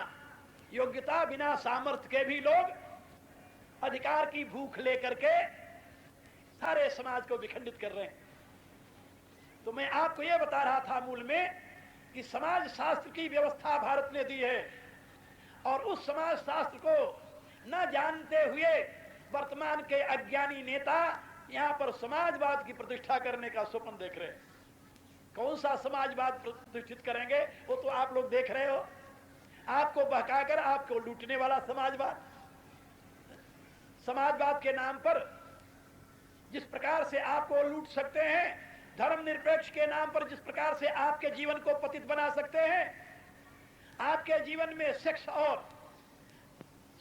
योग्यता बिना सामर्थ्य के भी लोग अधिकार की भूख लेकर के सारे समाज को विखंडित कर रहे हैं। तो मैं आपको यह बता रहा था मूल में कि समाज शास्त्र की व्यवस्था भारत ने दी है और उस समाज शास्त्र को न जानते हुए वर्तमान के अज्ञानी नेता यहां पर समाजवाद की प्रतिष्ठा करने का स्वप्न देख रहे हैं। कौन सा समाजवाद प्रतिष्ठित करेंगे वो तो आप लोग देख रहे हो। आपको बहकाकर आपको लूटने वाला समाजवाद। समाजवाद के नाम पर जिस प्रकार से आपको लूट सकते हैं धर्मनिरपेक्ष के नाम पर जिस प्रकार से आपके जीवन को पतित बना सकते हैं, आपके जीवन में सेक्स और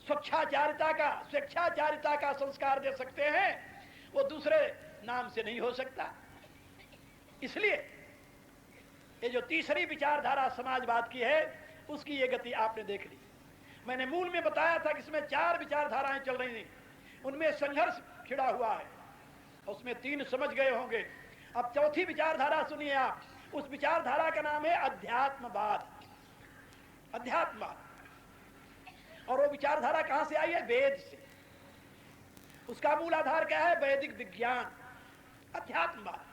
स्वेच्छाचारिता का संस्कार दे सकते हैं, वो दूसरे नाम से नहीं हो सकता। इसलिए ये जो तीसरी विचारधारा समाजवाद की है, उसकी ये गति आपने देख ली। मैंने मूल में बताया था कि इसमें 4 विचारधाराएं चल रही थी, उनमें संघर्ष छिड़ा हुआ है, उसमें 3 समझ गए होंगे। अब चौथी विचारधारा सुनिए आप। उस विचारधारा का नाम है अध्यात्मवाद। अध्यात्मवाद, और वो विचारधारा कहां से आई है? वेद से। उसका मूल आधार क्या है? वैदिक विज्ञान। अध्यात्मवाद,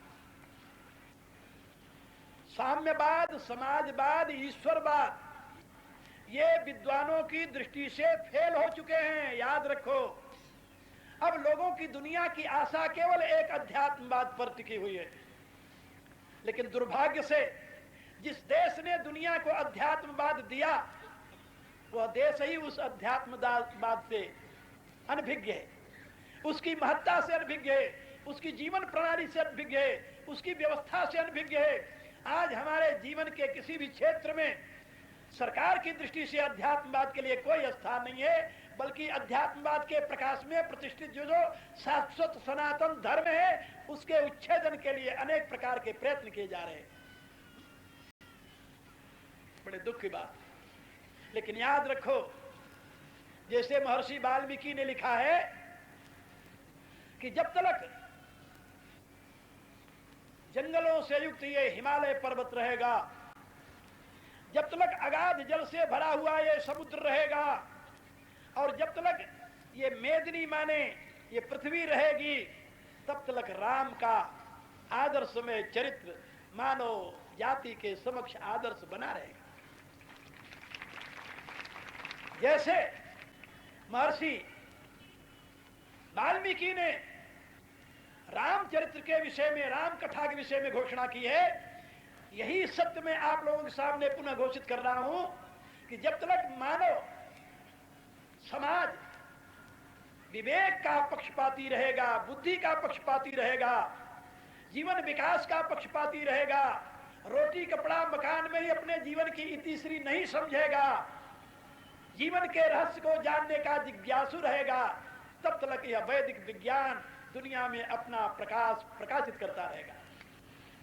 साम्यवाद, समाजवाद, ईश्वरवाद, ये विद्वानों की दृष्टि से फेल हो चुके हैं, याद रखो। अब लोगों की दुनिया की आशा केवल एक अध्यात्मवाद पर टिकी हुई है। लेकिन दुर्भाग्य से जिस देश ने दुनिया को अध्यात्मवाद दिया, वह देश ही उस अध्यात्मवाद से अनभिज्ञ है, उसकी महत्ता से अनभिज्ञ है, उसकी जीवन प्रणाली से अनभिज्ञ है, उसकी व्यवस्था से अनभिज्ञ है। आज हमारे जीवन के किसी भी क्षेत्र में सरकार की दृष्टि से अध्यात्मवाद के लिए कोई स्थान नहीं है, बल्कि अध्यात्मवाद के प्रकाश में प्रतिष्ठित जो शाश्वत सनातन धर्म है, उसके उच्छेदन के लिए अनेक प्रकार के प्रयत्न किए जा रहे हैं। बड़े दुख की बात। लेकिन याद रखो, जैसे महर्षि वाल्मीकि ने लिखा है कि जब तक जंगलों से युक्त ये हिमालय पर्वत रहेगा, जब तक अगाध जल से भरा हुआ ये समुद्र रहेगा, और जब तक ये मेदिनी माने ये पृथ्वी रहेगी, तब तक राम का आदर्शमय चरित्र मानव जाति के समक्ष आदर्श बना रहेगा। जैसे महर्षि वाल्मीकि ने रामचरित्र के विषय में, राम कथा के विषय में घोषणा की है, यही सत्य मैं आप लोगों के सामने पुनः घोषित कर रहा हूं कि जब तक मानव समाज विवेक का पक्षपाती रहेगा, बुद्धि का पक्षपाती रहेगा, जीवन विकास का पक्षपाती रहेगा, रोटी कपड़ा मकान में ही अपने जीवन की इतिश्री नहीं समझेगा, जीवन के रहस्य को जानने का जिज्ञासु रहेगा, तब तक यह वैदिक विज्ञान दुनिया में अपना प्रकाश प्रकाशित करता रहेगा।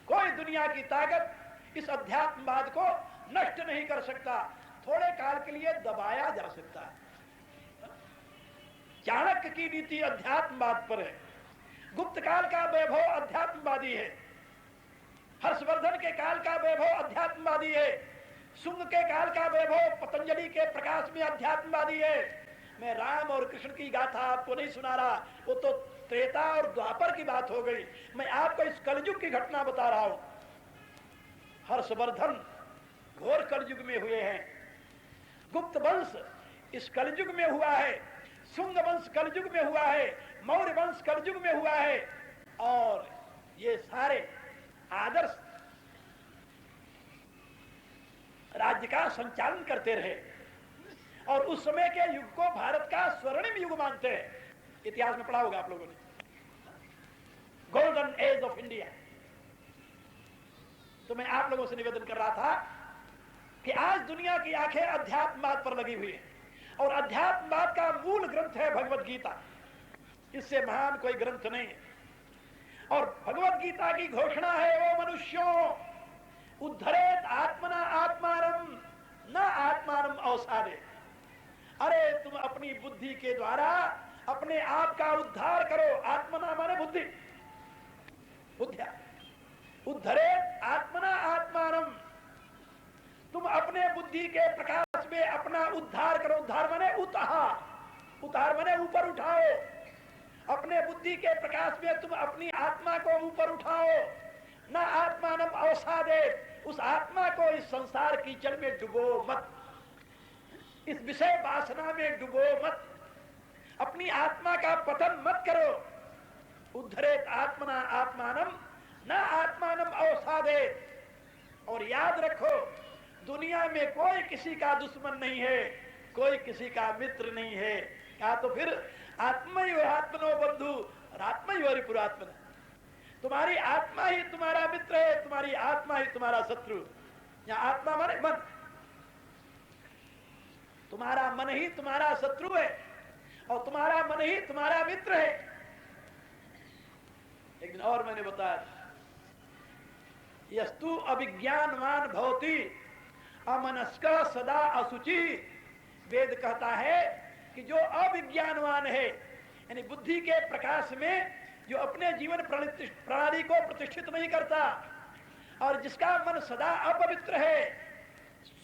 कोई दुनिया की ताकत इस अध्यात्मवाद को नष्ट नहीं कर सकता। थोड़े काल के लिए दबाया जा सकता है। चाणक्य की नीति अध्यात्मवाद पर है, गुप्त काल का वैभव अध्यात्मवादी है, हर्षवर्धन के काल का वैभव अध्यात्मवादी है, शुंग के काल का वैभव पतंजलि के प्रकाश में अध्यात्मवादी है। मैं राम और कृष्ण की गाथा आपको नहीं सुना रहा, वो तो त्रेता और द्वापर की बात हो गई। मैं आपको इस कलयुग की घटना बता रहा हूं। हर्षवर्धन घोर कलयुग में हुए हैं, गुप्त वंश इस कलयुग में हुआ है, शुंग वंश कलयुग में हुआ है, मौर्य वंश कलयुग में हुआ है, और ये सारे आदर्श राज्य का संचालन करते रहे, और उस समय के युग को भारत का स्वर्णिम युग मानते हैं। इतिहास में पढ़ा होगा आप लोगों ने, गोल्डन एज ऑफ इंडिया। तो मैं आप लोगों से निवेदन कर रहा था कि आज दुनिया की आंखें अध्यात्मवाद पर लगी हुई है, और अध्यात्मवाद का मूल ग्रंथ है भगवत गीता। इससे महान कोई ग्रंथ नहीं है। और भगवत गीता की घोषणा है, वो मनुष्यों उद्धरेत आत्मना आत्मानम न आत्मानम अवसादे। अरे तुम अपनी बुद्धि के द्वारा अपने आप का उद्धार करो। आत्मना माने बुद्धि, बुद्धिया उद्धरेत आत्मना आत्मानम, तुम अपने बुद्धि के प्रकाश में अपना उद्धार करो। उद्धार माने उतार, उतार माने ऊपर उठाओ। अपने बुद्धि के प्रकाश में तुम अपनी आत्मा को ऊपर उठाओ। ना आत्मानम अवसादे, उस आत्मा को इस संसार कीचड़ में डुबो मत, इस विषय वासना में डुबो मत, अपनी आत्मा का पतन मत करो। उद्धरेत आत्मना आत्मानम न आत्मानम अवसादे। और याद रखो, दुनिया में कोई किसी का दुश्मन नहीं है, कोई किसी का मित्र नहीं है। क्या तो फिर आत्मैव आत्मनो बंधु और आत्मैव रिपुरात्मन। तुम्हारी आत्मा ही तुम्हारा मित्र है, तुम्हारी आत्मा ही तुम्हारा शत्रु। यहाँ आत्मा माने मन, तुम्हारा मन ही तुम्हारा शत्रु है और तुम्हारा मन ही तुम्हारा मित्र है। एक दिन और मैंने बताया, यस्तु अविज्ञानवान भवति अमनस्क सदा असुचि। वेद कहता है कि जो अविज्ञानवान है, यानी बुद्धि के प्रकाश में जो अपने जीवन प्रणाली को प्रतिष्ठित नहीं करता, और जिसका मन सदा अपवित्र है,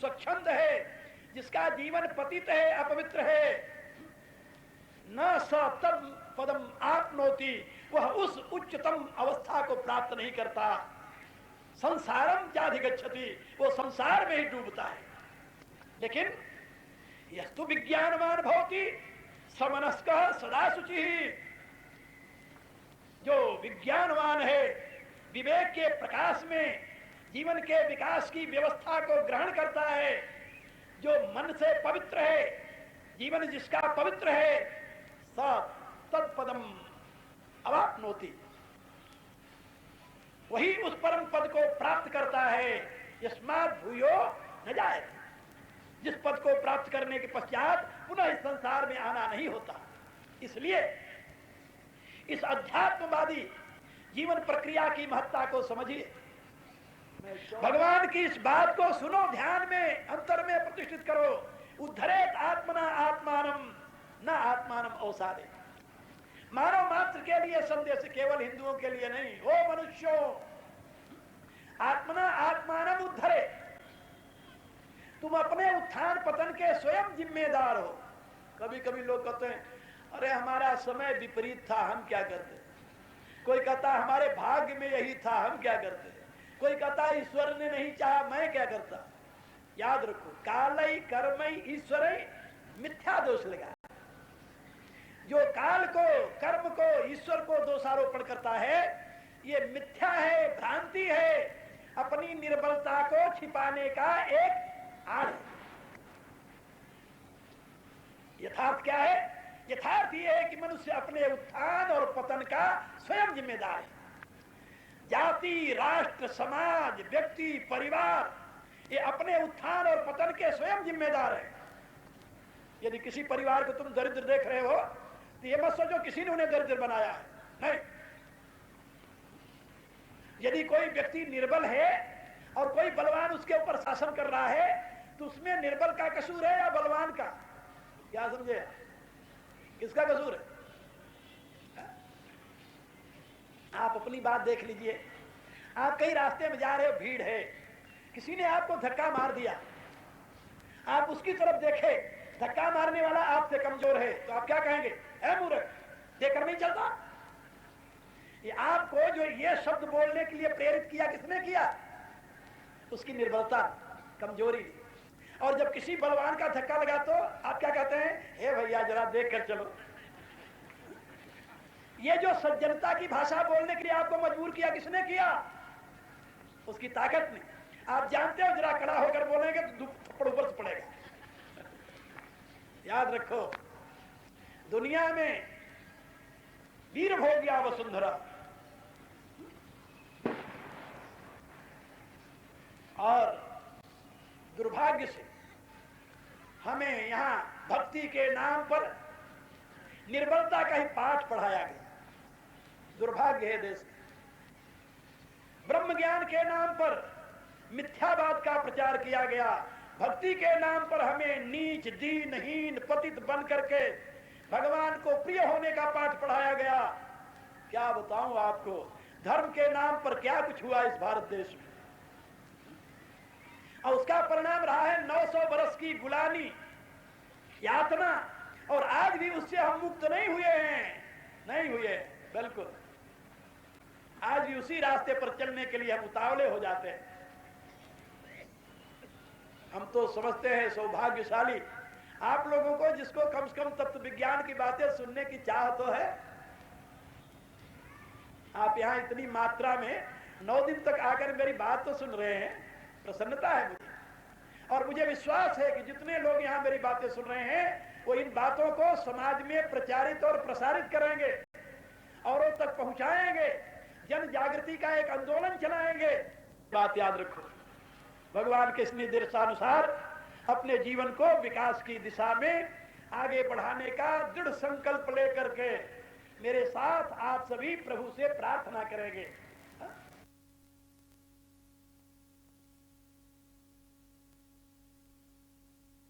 स्वच्छंद है, जिसका जीवन पतित है, अपवित्र है, न स तद पदम आपनोति, वह उस उच्चतम अवस्था को प्राप्त नहीं करता। संसारम चाधिगच्छति, वो संसार में ही डूबता है। लेकिन यस्तु विज्ञानवान भवति समनस्क सदा शुचि, जो विज्ञानवान है, विवेक के प्रकाश में जीवन के विकास की व्यवस्था को ग्रहण करता है, जो मन से पवित्र है, जीवन जिसका पवित्र है, स तत्पदम अवाप्नोति, वही उस परम पद को प्राप्त करता है। यस्मात् भूयो न जायते, जिस पद को प्राप्त करने के पश्चात पुनः इस संसार में आना नहीं होता। इसलिए इस अध्यात्मवादी जीवन प्रक्रिया की महत्ता को समझिए, भगवान की इस बात को सुनो, ध्यान में अंतर में प्रतिष्ठित करो। उद्धरेत आत्मना आत्मानम न आत्मानम अवसादे। मानव मात्र के लिए संदेश, केवल हिंदुओं के लिए नहीं। ओ मनुष्यों, आत्मना आत्मानम उद्धरे, तुम अपने उत्थान पतन के स्वयं जिम्मेदार हो। कभी कभी लोग कहते हैं, अरे हमारा समय विपरीत था, हम क्या करते। कोई कहता हमारे भाग्य में यही था, हम क्या करते। कोई कहता ईश्वर ने नहीं चाहा, मैं क्या करता। याद रखो, कालई कर्मई ईश्वरई मिथ्या दोष लगा। जो काल को, कर्म को, ईश्वर को दोषारोपण करता है, ये मिथ्या है, भ्रांति है, अपनी निर्बलता को छिपाने का एक आड़ है। यथार्थ क्या है? यथार्थ ये है कि मनुष्य अपने उत्थान और पतन का स्वयं जिम्मेदार है। जाति, राष्ट्र, समाज, व्यक्ति, परिवार, ये अपने उत्थान और पतन के स्वयं जिम्मेदार है। यदि किसी परिवार को तुम दरिद्र देख रहे हो तो ये मत सोचो किसी ने उन्हें दरिद्र बनाया है, नहीं। यदि कोई व्यक्ति निर्बल है और कोई बलवान उसके ऊपर शासन कर रहा है, तो उसमें निर्बल का कसूर है या बलवान का? क्या समझे? किसका कसूर है? आप अपनी बात देख लीजिए। आप कहीं रास्ते में जा रहे हो, भीड़ है, किसी ने आपको धक्का मार दिया, आप उसकी तरफ देखे, धक्का मारने वाला आपसे कमजोर है, तो आप क्या कहेंगे? ऐ मूर्ख, देखकर नहीं चलता। ये आपको जो ये शब्द बोलने के लिए प्रेरित किया, किसने किया? उसकी निर्बलता, कमजोरी। और जब किसी बलवान का धक्का लगा तो आप क्या कहते हैं? हे भैया जरा देख कर चलो। ये जो सज्जनता की भाषा बोलने के लिए आपको मजबूर किया, किसने किया? उसकी ताकत ने। आप जानते हो जरा खड़ा होकर बोलेंगे तो थप्पड़ ऊपर से पड़ेगा। याद रखो, दुनिया में वीर भोग्या वसुंधरा, और दुर्भाग्य से हमें यहां भक्ति के नाम पर निर्बलता का ही पाठ पढ़ाया गया। दुर्भाग्य है देश। ब्रह्म ज्ञान के नाम पर मिथ्यावाद का प्रचार किया गया। भक्ति के नाम पर हमें नीच, दीनहीन, पतित बन करके भगवान को प्रिय होने का पाठ पढ़ाया गया। क्या बताऊं आपको, धर्म के नाम पर क्या कुछ हुआ इस भारत देश में, और उसका परिणाम रहा है 900 वर्ष की गुलामी, यातना, और आज भी उससे हम मुक्त नहीं हुए हैं, नहीं हुए। बिल्कुल, आज भी उसी रास्ते पर चलने के लिए हम उतावले हो जाते हैं। हम तो समझते हैं सौभाग्यशाली आप लोगों को, जिसको कम से कम तत्व विज्ञान की बातें सुनने की चाह तो है। आप यहाँ इतनी मात्रा में 9 दिन तक आकर मेरी बात तो सुन रहे हैं, प्रसन्नता है मुझे। और मुझे विश्वास है कि जितने लोग यहाँ मेरी बातें सुन रहे हैं, वो इन बातों को समाज में प्रचारित और प्रसारित करेंगे, औरों तक पहुंचाएंगे, जन जागृति का एक आंदोलन चलाएंगे। बात याद रखो, भगवान के इस निर्देशानुसार अपने जीवन को विकास की दिशा में आगे बढ़ाने का दृढ़ संकल्प लेकर के मेरे साथ आप सभी प्रभु से प्रार्थना करेंगे।